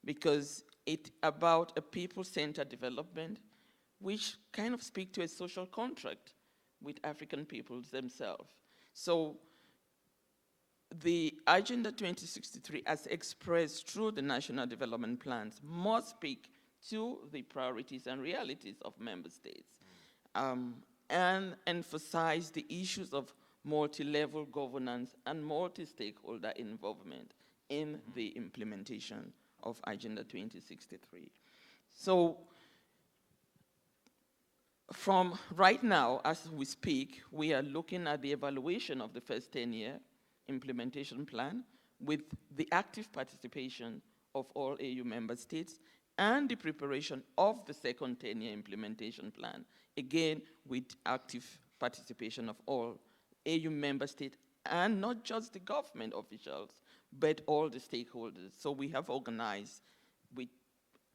because it's about a people-centered development, which kind of speak to a social contract with African peoples themselves. So the Agenda 2063, as expressed through the national development plans, must speak to the priorities and realities of member states, and emphasize the issues of multi-level governance and multi-stakeholder involvement in the implementation of Agenda 2063. So from right now, as we speak, we are looking at the evaluation of the first 10-year implementation plan with the active participation of all AU member states and the preparation of the second 10-year implementation plan, again, with active participation of all AU member states and not just the government officials, but all the stakeholders. So we have organized with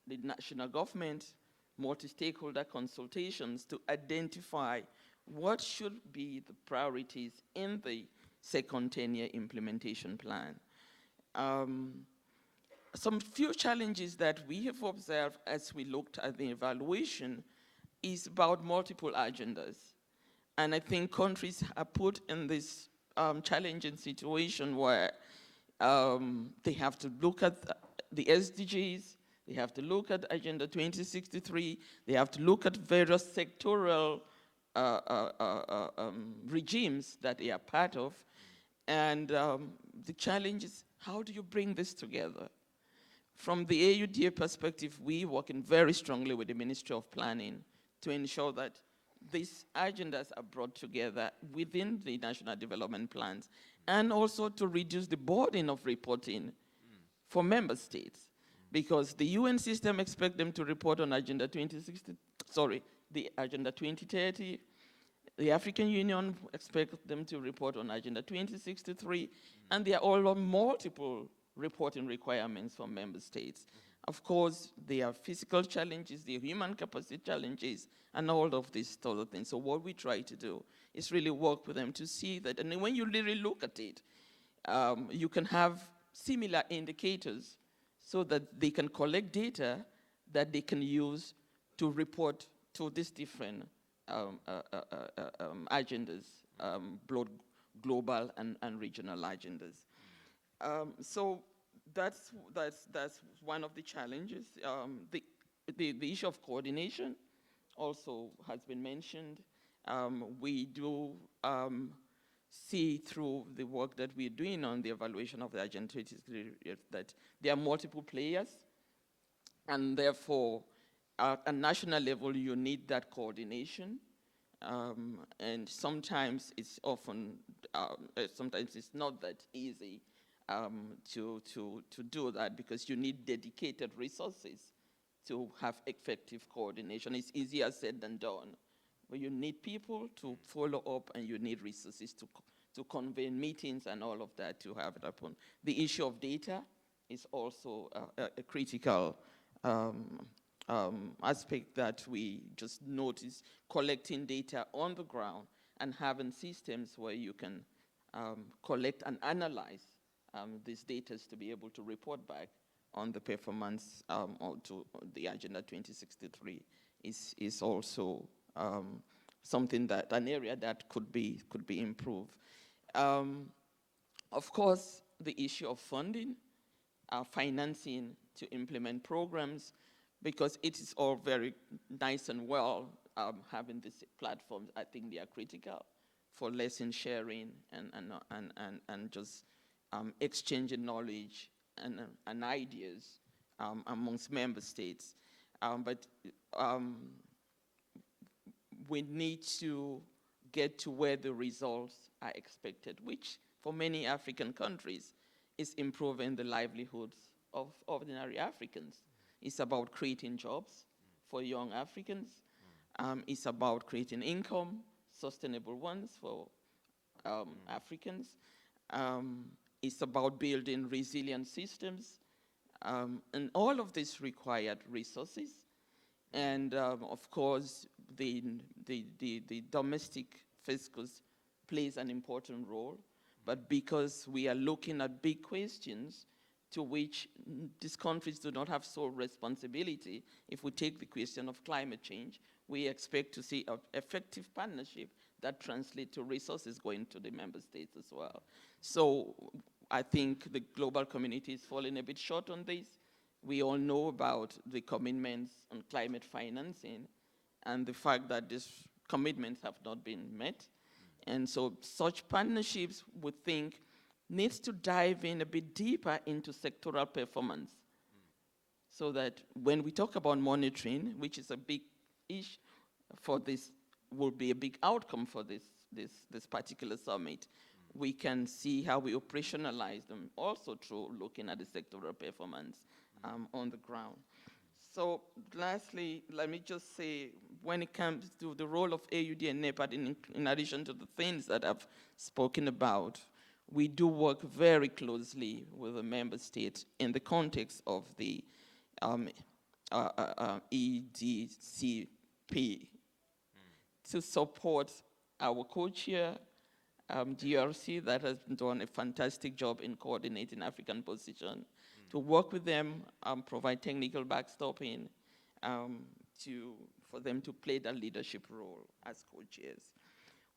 the national government multi-stakeholder consultations to identify what should be the priorities in the second 10-year implementation plan. Some few challenges that we have observed as we looked at the evaluation is about multiple agendas. And I think countries are put in this challenging situation where they have to look at the SDGs, they have to look at Agenda 2063, they have to look at various sectoral regimes that they are part of. And the challenge is, how do you bring this together? From the AUDA perspective, we working very strongly with the Ministry of Planning to ensure that these agendas are brought together within the national development plans, and also to reduce the burden of reporting for member states. Because the UN system expects them to report on Agenda 2030, the African Union expects them to report on Agenda 2063, and there are all multiple reporting requirements for member states. Of course, there are physical challenges, there are human capacity challenges, and all of these sort of things. So what we try to do is really work with them to see that, and when you really look at it, you can have similar indicators so that they can collect data that they can use to report to these different agendas, global and regional agendas. So that's one of the challenges. The issue of coordination also has been mentioned. We do see through the work that we're doing on the evaluation of the Agenda 2063 that there are multiple players, and therefore at a national level you need that coordination. And sometimes it's sometimes it's not that easy to do that, because you need dedicated resources to have effective coordination. It's easier said than done. But you need people to follow up, and you need resources to convene meetings and all of that to have it happen. The issue of data is also a critical aspect that we just notice, collecting data on the ground and having systems where you can collect and analyze these data to be able to report back on the performance to the Agenda 2063 is also something that, an area that could be improved. Of course, the issue of funding, financing to implement programs, because it is all very nice and well having these platforms. I think they are critical for lesson sharing and just exchanging knowledge and ideas amongst member states. But we need to get to where the results are expected, which for many African countries is improving the livelihoods of ordinary Africans. It's about creating jobs for young Africans. It's about creating income, sustainable ones for Africans. It's about building resilient systems. And all of this required resources. And of course, the domestic fiscus plays an important role. But because we are looking at big questions to which these countries do not have sole responsibility, if we take the question of climate change, we expect to see an effective partnership that translates to resources going to the member states as well. So I think the global community is falling a bit short on this. We all know about the commitments on climate financing and the fact that these commitments have not been met. And so such partnerships, we think, needs to dive in a bit deeper into sectoral performance. So that when we talk about monitoring, which is a big issue for this, will be a big outcome for this particular summit, we can see how we operationalize them also through looking at the sectoral performance on the ground. So lastly, let me just say, when it comes to the role of AUD and NEPAD, in addition to the things that I've spoken about, we do work very closely with the member states in the context of the EDCP to support our co-chair, DRC, that has done a fantastic job in coordinating African position, to work with them, provide technical backstopping for them to play that leadership role as co-chairs.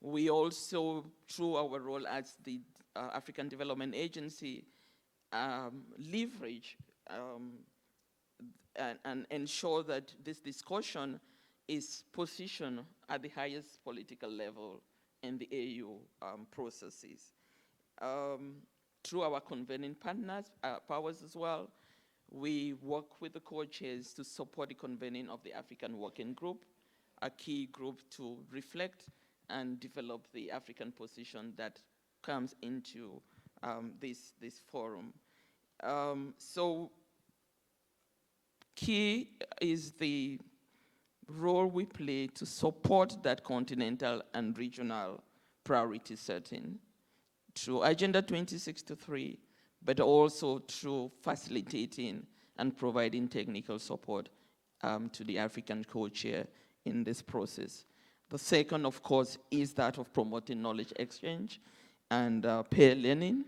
We also, through our role as the African Development Agency, leverage and ensure that this discussion is positioned at the highest political level in the AU processes. Through our convening powers as well, we work with the co-chairs to support the convening of the African Working Group, a key group to reflect and develop the African position that comes into this forum. So key is the role we play to support that continental and regional priority setting through Agenda 2063, but also through facilitating and providing technical support to the African co-chair in this process. The second, of course, is that of promoting knowledge exchange and peer learning.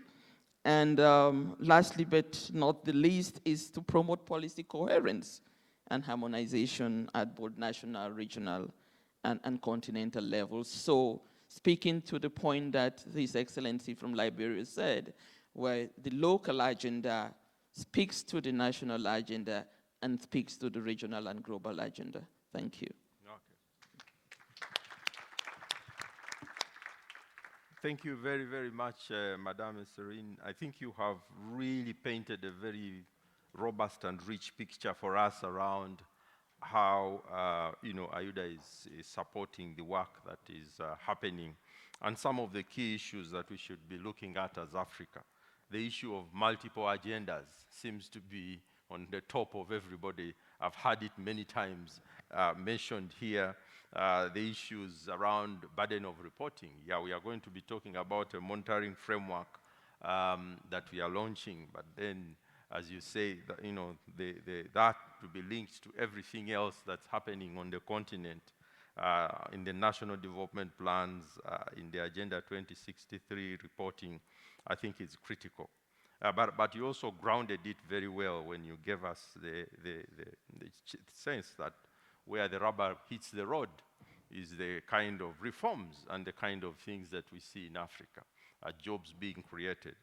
And lastly, but not the least, is to promote policy coherence and harmonization at both national, regional, and continental levels. So speaking to the point that His Excellency from Liberia said, where the local agenda speaks to the national agenda and speaks to the regional and global agenda. Thank you. Thank you very, very much, Madame Serene. I think you have really painted a very robust and rich picture for us around how AUDA is supporting the work that is happening, and some of the key issues that we should be looking at as Africa. The issue of multiple agendas seems to be on the top of everybody. I've heard it many times mentioned here. The issues around burden of reporting. Yeah, we are going to be talking about a monitoring framework that we are launching, but then, as you say, that to be linked to everything else that's happening on the continent, in the national development plans, in the Agenda 2063 reporting, I think is critical. But you also grounded it very well when you gave us the sense that where the rubber hits the road is the kind of reforms and the kind of things that we see in Africa. Jobs being created,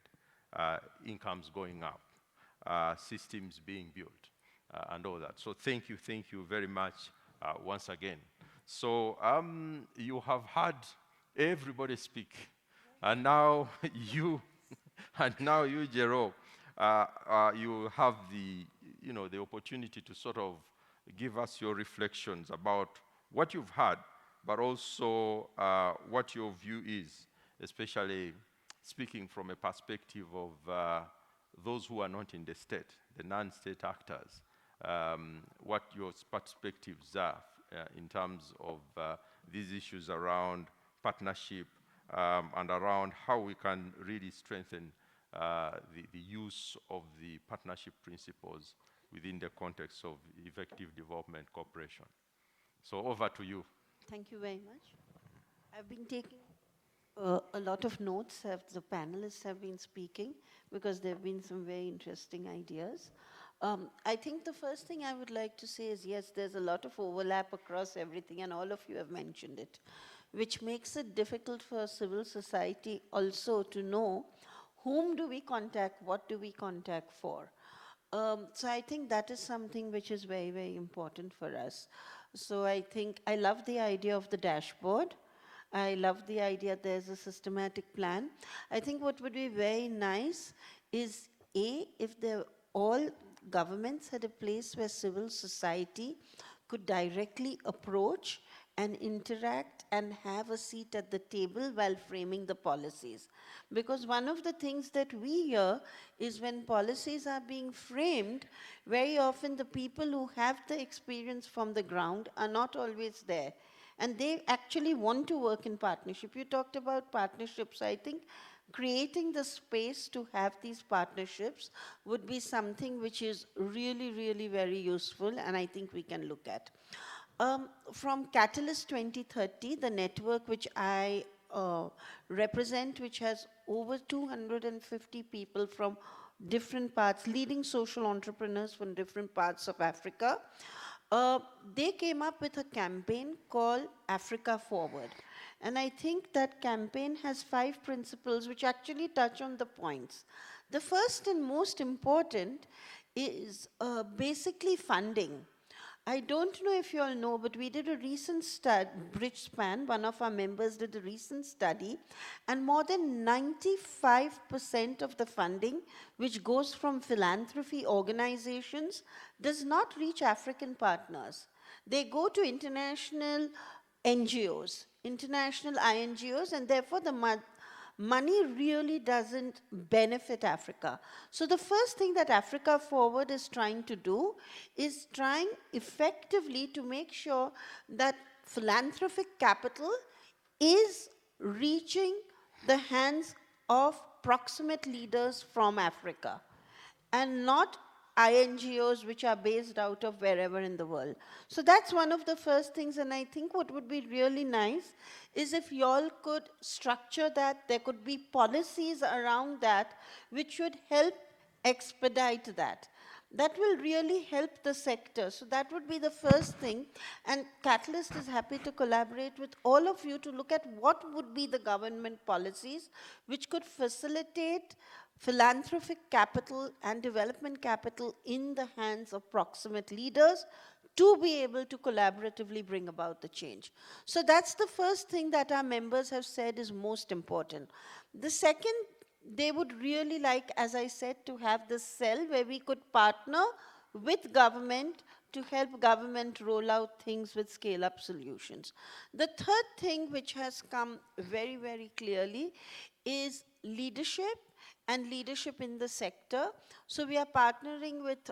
incomes going up, systems being built, and all that. So thank you very much once again. So you have had everybody speak, and now you, Jerome, you have the opportunity to sort of give us your reflections about what you've had, but also what your view is, especially speaking from a perspective of those who are not in the state, the non-state actors, what your perspectives are in terms of these issues around partnership and around how we can really strengthen the use of the partnership principles within the context of effective development cooperation. So over to you. Thank you very much. I've been taking a lot of notes as the panelists have been speaking, because there have been some very interesting ideas. I think the first thing I would like to say is, yes, there's a lot of overlap across everything, and all of you have mentioned it, which makes it difficult for civil society also to know whom do we contact, what do we contact for. So I think that is something which is very, very important for us. So I think I love the idea of the dashboard. I love the idea there's a systematic plan. I think what would be very nice is, if all governments had a place where civil society could directly approach and interact and have a seat at the table while framing the policies. Because one of the things that we hear is when policies are being framed, very often the people who have the experience from the ground are not always there. And they actually want to work in partnership. You talked about partnerships. I think creating the space to have these partnerships would be something which is really, really very useful, and I think we can look at. From Catalyst 2030, the network which I represent, which has over 250 people from different parts, leading social entrepreneurs from different parts of Africa, they came up with a campaign called Africa Forward. And I think that campaign has 5 principles which actually touch on the points. The first and most important is basically funding. I don't know if you all know, but we did a recent study, Bridgespan, one of our members did a recent study, and more than 95% of the funding which goes from philanthropy organizations does not reach African partners. They go to international NGOs, international INGOs, and therefore the money really doesn't benefit Africa. So the first thing that Africa Forward is trying to do is trying effectively to make sure that philanthropic capital is reaching the hands of proximate leaders from Africa and not INGOs which are based out of wherever in the world. So that's one of the first things, and I think what would be really nice is if y'all could structure that, there could be policies around that which should help expedite that. That will really help the sector. So that would be the first thing, and Catalyst is happy to collaborate with all of you to look at what would be the government policies which could facilitate philanthropic capital and development capital in the hands of proximate leaders to be able to collaboratively bring about the change. So that's the first thing that our members have said is most important. The second, they would really like, as I said, to have this cell where we could partner with government to help government roll out things with scale-up solutions. The third thing which has come very, very clearly is leadership and leadership in the sector. So we are partnering with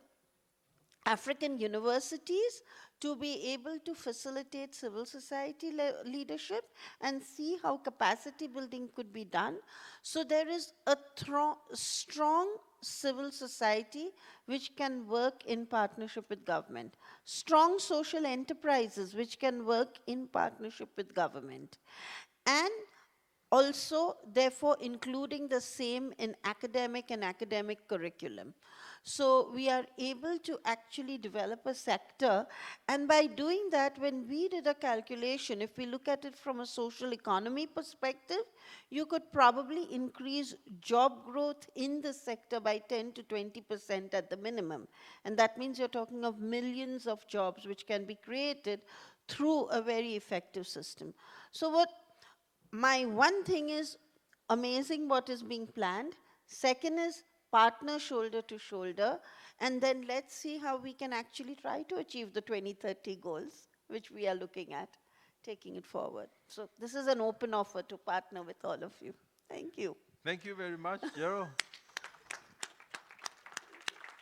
African universities to be able to facilitate civil society leadership and see how capacity building could be done. So there is a strong civil society which can work in partnership with government. Strong social enterprises which can work in partnership with government. And also, therefore, including the same in academic and academic curriculum. So we are able to actually develop a sector, and by doing that, when we did a calculation, if we look at it from a social economy perspective, you could probably increase job growth in the sector by 10 to 20% at the minimum. And that means you're talking of millions of jobs which can be created through a very effective system. So my one thing is amazing what is being planned. Second is partner shoulder to shoulder. And then let's see how we can actually try to achieve the 2030 goals, which we are looking at, taking it forward. So this is an open offer to partner with all of you. Thank you. Thank you very much, Jero.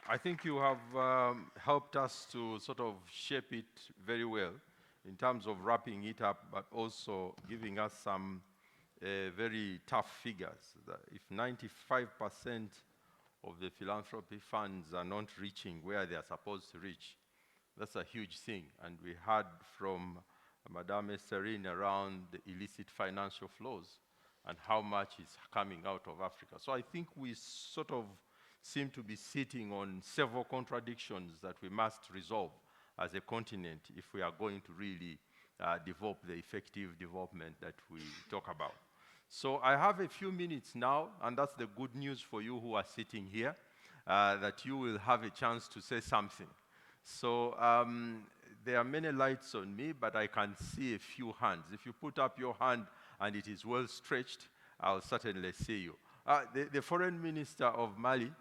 I think you have helped us to sort of shape it very well in terms of wrapping it up, but also giving us some very tough figures. That if 95% of the philanthropy funds are not reaching where they are supposed to reach, that's a huge thing. And we heard from Madame Esterine around the illicit financial flows and how much is coming out of Africa. So I think we sort of seem to be sitting on several contradictions that we must resolve as a continent if we are going to really develop the effective development that we talk about. So I have a few minutes now, and that's the good news for you who are sitting here, that you will have a chance to say something. So there are many lights on me, but I can see a few hands. If you put up your hand and it is well stretched, I'll certainly see you. The Foreign Minister of Mali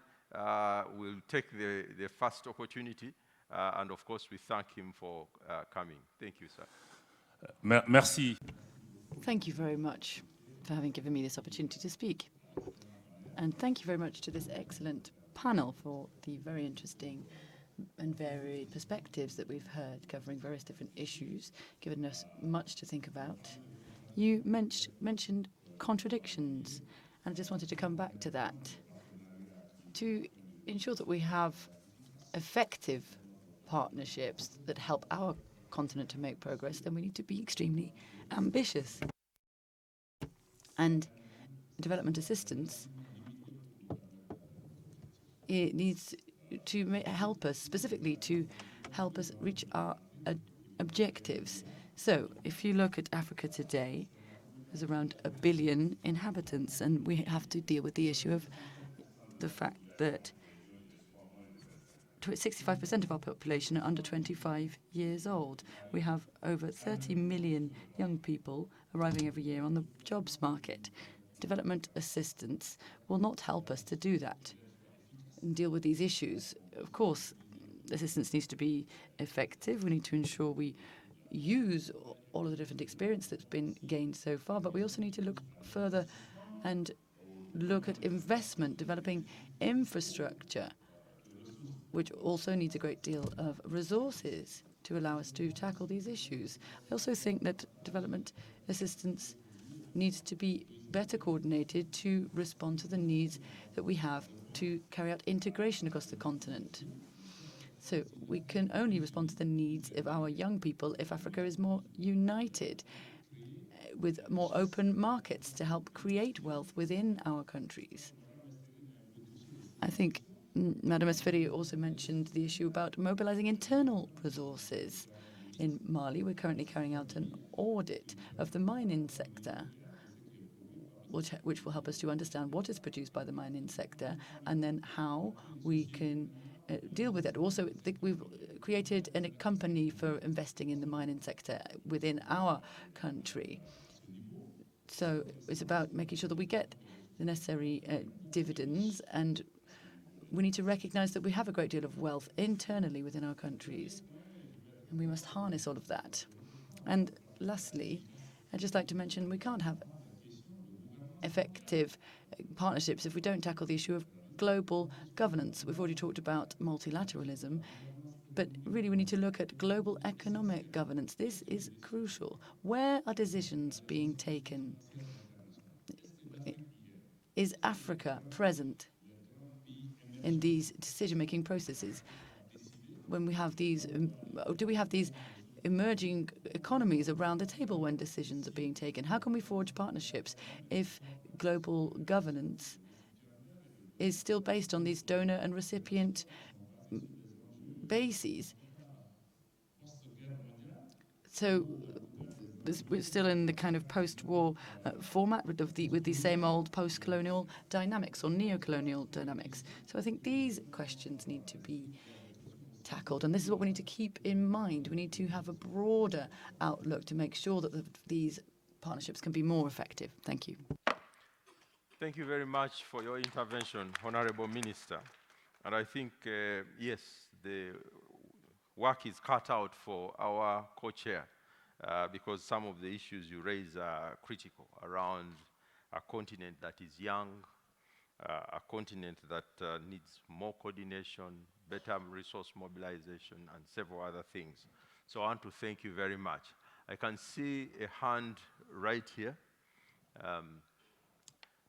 will take the first opportunity, and of course we thank him for coming. Thank you, sir. Merci. Thank you very much for having given me this opportunity to speak. And thank you very much to this excellent panel for the very interesting and varied perspectives that we've heard, covering various different issues, giving us much to think about. You mentioned contradictions, and I just wanted to come back to that. To ensure that we have effective partnerships that help our continent to make progress, then we need to be extremely ambitious. And development assistance, it needs to help us, specifically to help us reach our objectives. So if you look at Africa today, there's around 1 billion inhabitants, and we have to deal with the issue of the fact that 65% of our population are under 25 years old. We have over 30 million young people arriving every year on the jobs market. Development assistance will not help us to do that and deal with these issues. Of course, assistance needs to be effective. We need to ensure we use all of the different experience that's been gained so far, but we also need to look further and look at investment, developing infrastructure, which also needs a great deal of resources to allow us to tackle these issues. I also think that development assistance needs to be better coordinated to respond to the needs that we have to carry out integration across the continent. So we can only respond to the needs of our young people if Africa is more united, with more open markets to help create wealth within our countries. I think Madam Esferi also mentioned the issue about mobilizing internal resources. In Mali, we're currently carrying out an audit of the mining sector, which will help us to understand what is produced by the mining sector and then how we can deal with it. Also, we've created a company for investing in the mining sector within our country. So it's about making sure that we get the necessary dividends, and we need to recognize that we have a great deal of wealth internally within our countries, and we must harness all of that. And lastly, I'd just like to mention we can't have effective partnerships if we don't tackle the issue of global governance. We've already talked about multilateralism, but really we need to look at global economic governance. This is crucial. Where are decisions being taken? Is Africa present in these decision-making processes? When we have these, do we have these emerging economies around the table when decisions are being taken? How can we forge partnerships if global governance is still based on these donor and recipient bases? So we're still in the kind of post-war format with the same old post-colonial dynamics or neo-colonial dynamics. So I think these questions need to be tackled, and this is what we need to keep in mind. We need to have a broader outlook to make sure that these partnerships can be more effective. Thank you. Thank you very much for your intervention, Honorable Minister. And I think, yes, the work is cut out for our co-chair because some of the issues you raise are critical around a continent that is young, a continent that needs more coordination, better resource mobilization, and several other things. So I want to thank you very much. I can see a hand right here.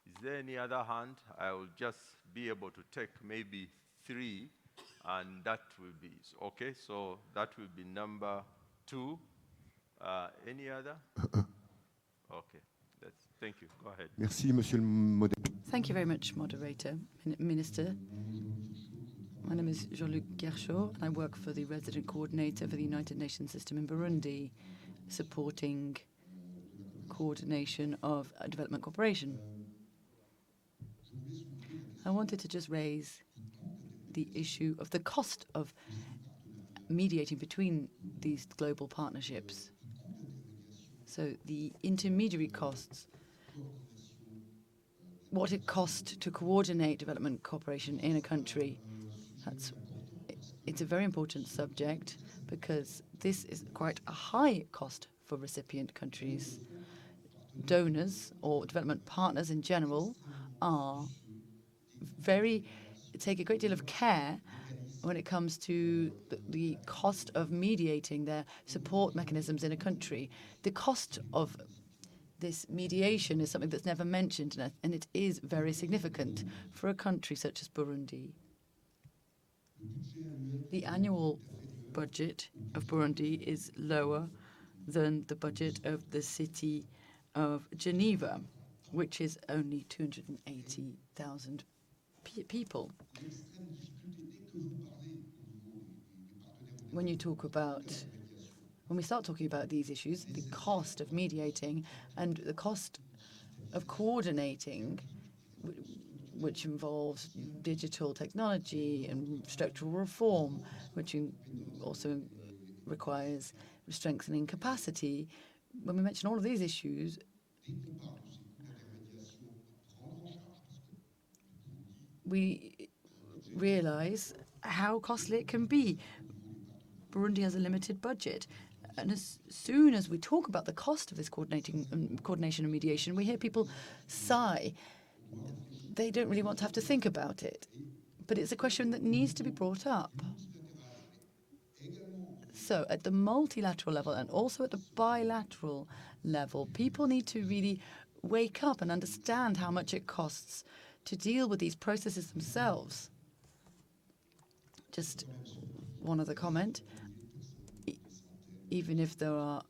Is there any other hand? I will just be able to take maybe 3, and that will be, okay, so that will be number 2. Any other? Okay, thank you, go ahead. Merci, Monsieur le Modérateur. Thank you very much, Moderator. Minister, my name is Jean-Luc Gershaw, and I work for the Resident Coordinator for the United Nations System in Burundi, supporting coordination of development cooperation. I wanted to just raise the issue of the cost of mediating between these global partnerships. So the intermediary costs, what it costs to coordinate development cooperation in a country, it's a very important subject because this is quite a high cost for recipient countries. Donors or development partners in general take a great deal of care when it comes to the cost of mediating their support mechanisms in a country. The cost of this mediation is something that's never mentioned, and it is very significant for a country such as Burundi. The annual budget of Burundi is lower than the budget of the city of Geneva, which is only 280,000 people. When we start talking about these issues, the cost of mediating and the cost of coordinating, which involves digital technology and structural reform, which also requires strengthening capacity. When we mention all of these issues, we realize how costly it can be. Burundi has a limited budget. And as soon as we talk about the cost of this coordination and mediation, we hear people sigh. They don't really want to have to think about it. But it's a question that needs to be brought up. So at the multilateral level and also at the bilateral level, people need to really wake up and understand how much it costs to deal with these processes themselves. Just one other comment. Even if there are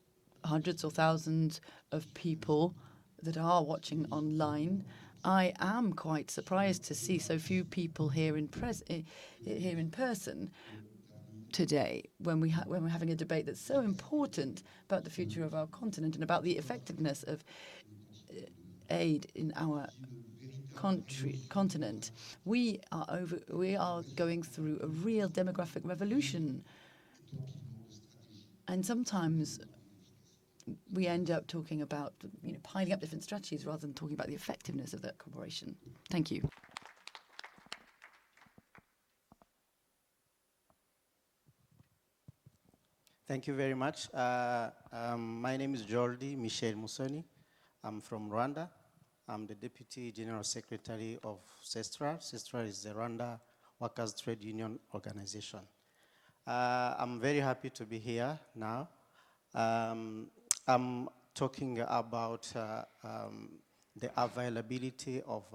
hundreds or thousands of people that are watching online, I am quite surprised to see so few people here in person today when we're having a debate that's so important about the future of our continent and about the effectiveness of aid in our continent. We are going through a real demographic revolution. And sometimes we end up talking about piling up different strategies rather than talking about the effectiveness of that cooperation. Thank you. Thank you very much. My name is Jordi Michel Musoni. I'm from Rwanda. I'm the Deputy General Secretary of CESTRA. CESTRA is the Rwanda Workers' Trade Union Organization. I'm very happy to be here now. I'm talking about the availability of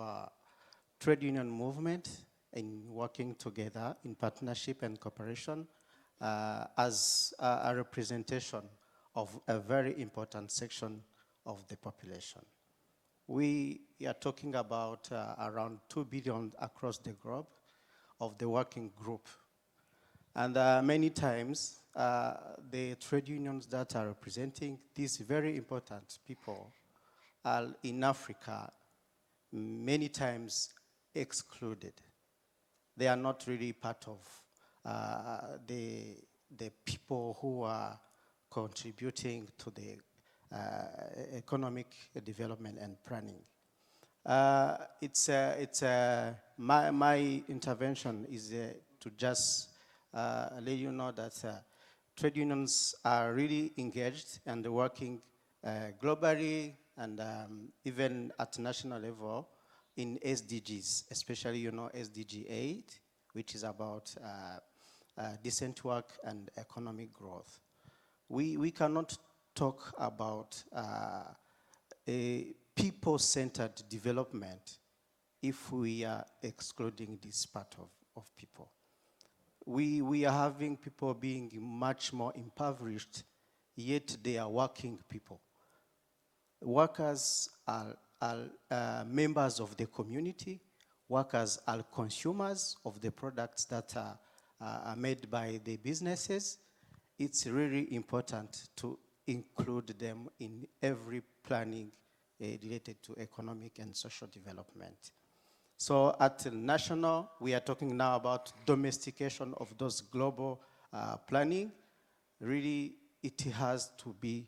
trade union movement in working together in partnership and cooperation as a representation of a very important section of the population. We are talking about around 2 billion across the globe of the working group. And many times, the trade unions that are representing these very important people are in Africa, many times excluded. They are not really part of the people who are contributing to the economic development and planning. My intervention is to just let you know that trade unions are really engaged and working globally and even at national level in SDGs, especially, SDG 8, which is about decent work and economic growth. We cannot talk about a people-centered development if we are excluding this part of people. We are having people being much more impoverished, yet they are working people. Workers are members of the community. Workers are consumers of the products that are made by the businesses. It's really important to include them in every planning related to economic and social development. So at national, we are talking now about domestication of those global planning. Really, it has to be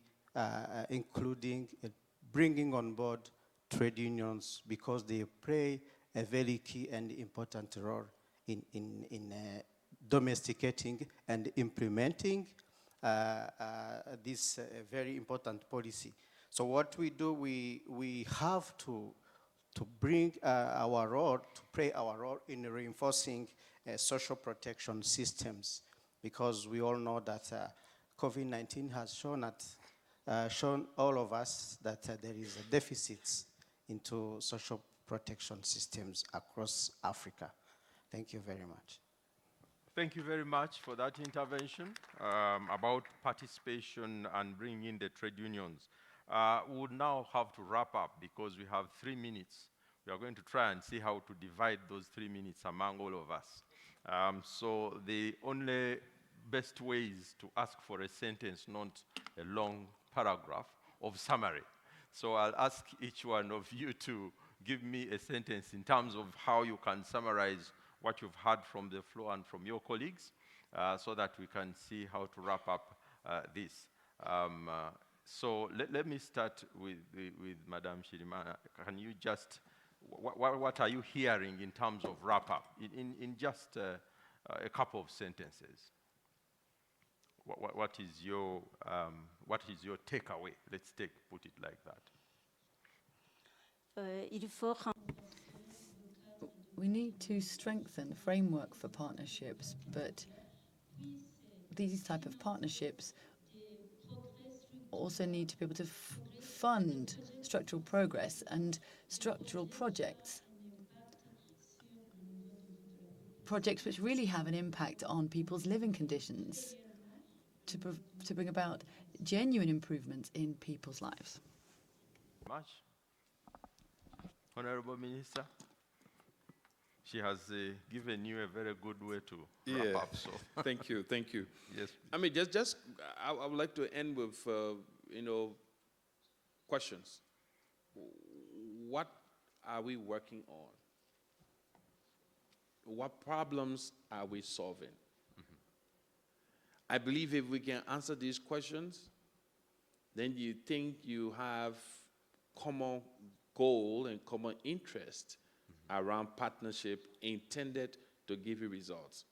including, bringing on board trade unions because they play a very key and important role in domesticating and implementing this very important policy. So what we do, we have to bring our role, to play our role in reinforcing social protection systems, because we all know that COVID-19 has shown all of us that there is a deficit into social protection systems across Africa. Thank you very much. Thank you very much for that intervention about participation and bringing in the trade unions. We would now have to wrap up because we have 3 minutes. We are going to try and see how to divide those 3 minutes among all of us. So the only best way is to ask for a sentence, not a long paragraph of summary. So I'll ask each one of you to give me a sentence in terms of how you can summarize what you've heard from the floor and from your colleagues, so that we can see how to wrap up this. So let me start with Madame Chirimana. Can you just, what are you hearing in terms of wrap up in just a couple of sentences? What is your takeaway? Let's put it like that. We need to strengthen the framework for partnerships, but these type of partnerships also need to be able to fund structural progress and structural projects. Projects which really have an impact on people's living conditions to bring about genuine improvements in people's lives. Much. Honorable Minister, she has given you a very good way to wrap up. So Thank you. Yes. I mean, I would like to end with, questions. What are we working on? What problems are we solving? I believe if we can answer these questions, then you think you have common goal and common interest around partnership intended to give you results.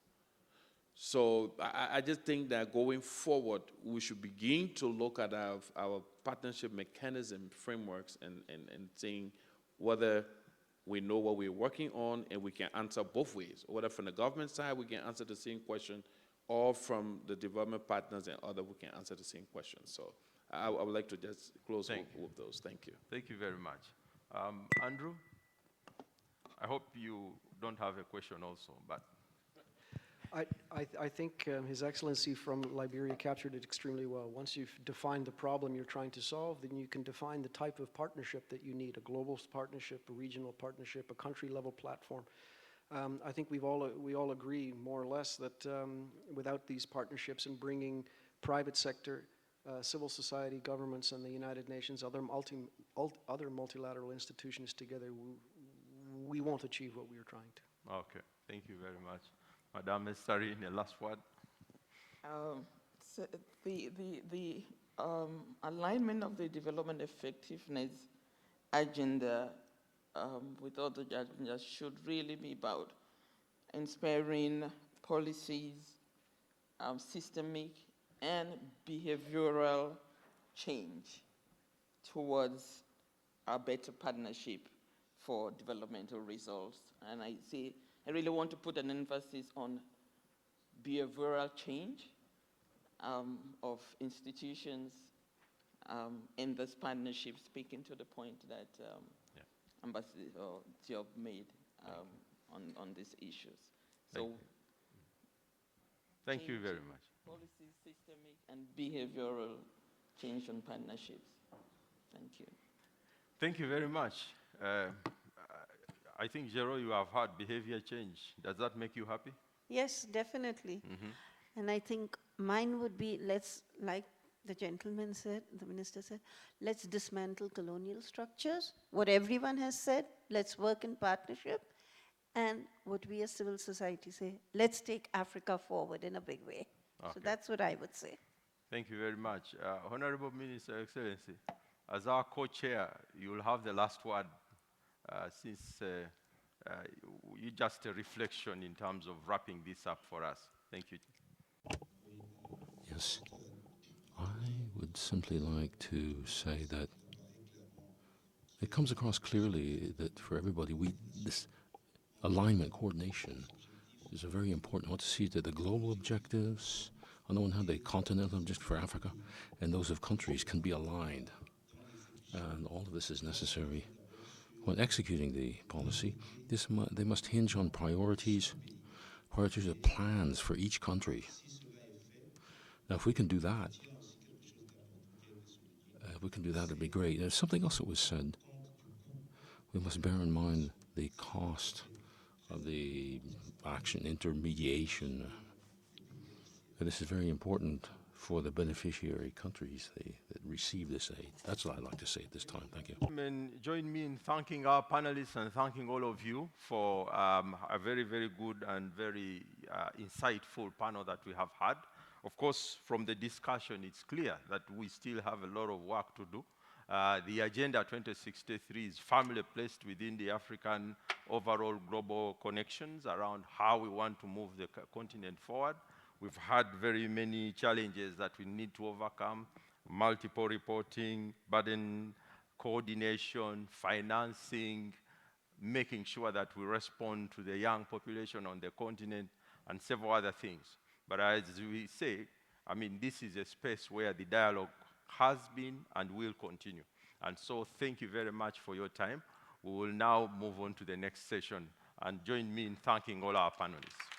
So I just think that going forward, we should begin to look at our partnership mechanism frameworks and seeing whether we know what we're working on and we can answer both ways. Whether from the government side, we can answer the same question, or from the development partners and others, we can answer the same question. So I would like to just close with those. Thank you. Thank you very much. Andrew, I hope you don't have a question also, but I think His Excellency from Liberia captured it extremely well. Once you've defined the problem you're trying to solve, then you can define the type of partnership that you need, a global partnership, a regional partnership, a country-level platform. I think we all agree, more or less, that without these partnerships and bringing private sector, civil society, governments, and the United Nations, other multilateral institutions together, we won't achieve what we are trying to. Okay, thank you very much. Madame Estarine, the last word. So the alignment of the development effectiveness agenda with other agendas should really be about inspiring policies, systemic and behavioral change towards a better partnership for developmental results. And I really want to put an emphasis on behavioral change of institutions in this partnership, speaking to the point that Ambassador Diop made on these issues. So, Thank you very much. Policy, systemic, and behavioral change on partnerships. Thank you. Thank you very much. I think, Jero, you have had behavior change. Does that make you happy? Yes, definitely. And I think mine would be, like the gentleman said, the minister said, let's dismantle colonial structures. What everyone has said, let's work in partnership. And what we as civil society say, let's take Africa forward in a big way. Okay. So that's what I would say. Thank you very much. Honorable Minister, Excellency, as our co-chair, you will have the last word since you just a reflection in terms of wrapping this up for us. Thank you. Yes. I would simply like to say that it comes across clearly that for everybody, this alignment, coordination is a very important. I want to see that the global objectives, on the one hand, the continental objective for Africa, and those of countries can be aligned. And all of this is necessary when executing the policy. They must hinge on priorities of plans for each country. Now, if we can do that, it'd be great. There's something else that was said. We must bear in mind the cost of the action, intermediation. This is very important for the beneficiary countries that receive this aid. That's what I'd like to say at this time. Thank you. Join me in thanking our panelists and thanking all of you for a very, very good and very insightful panel that we have had. Of course, from the discussion, it's clear that we still have a lot of work to do. The Agenda 2063 is firmly placed within the African overall global connections around how we want to move the continent forward. We've had very many challenges that we need to overcome: multiple reporting, burden coordination, financing, making sure that we respond to the young population on the continent, and several other things. But as we say, I mean, this is a space where the dialogue has been and will continue. And so thank you very much for your time. We will now move on to the next session, and join me in thanking all our panelists.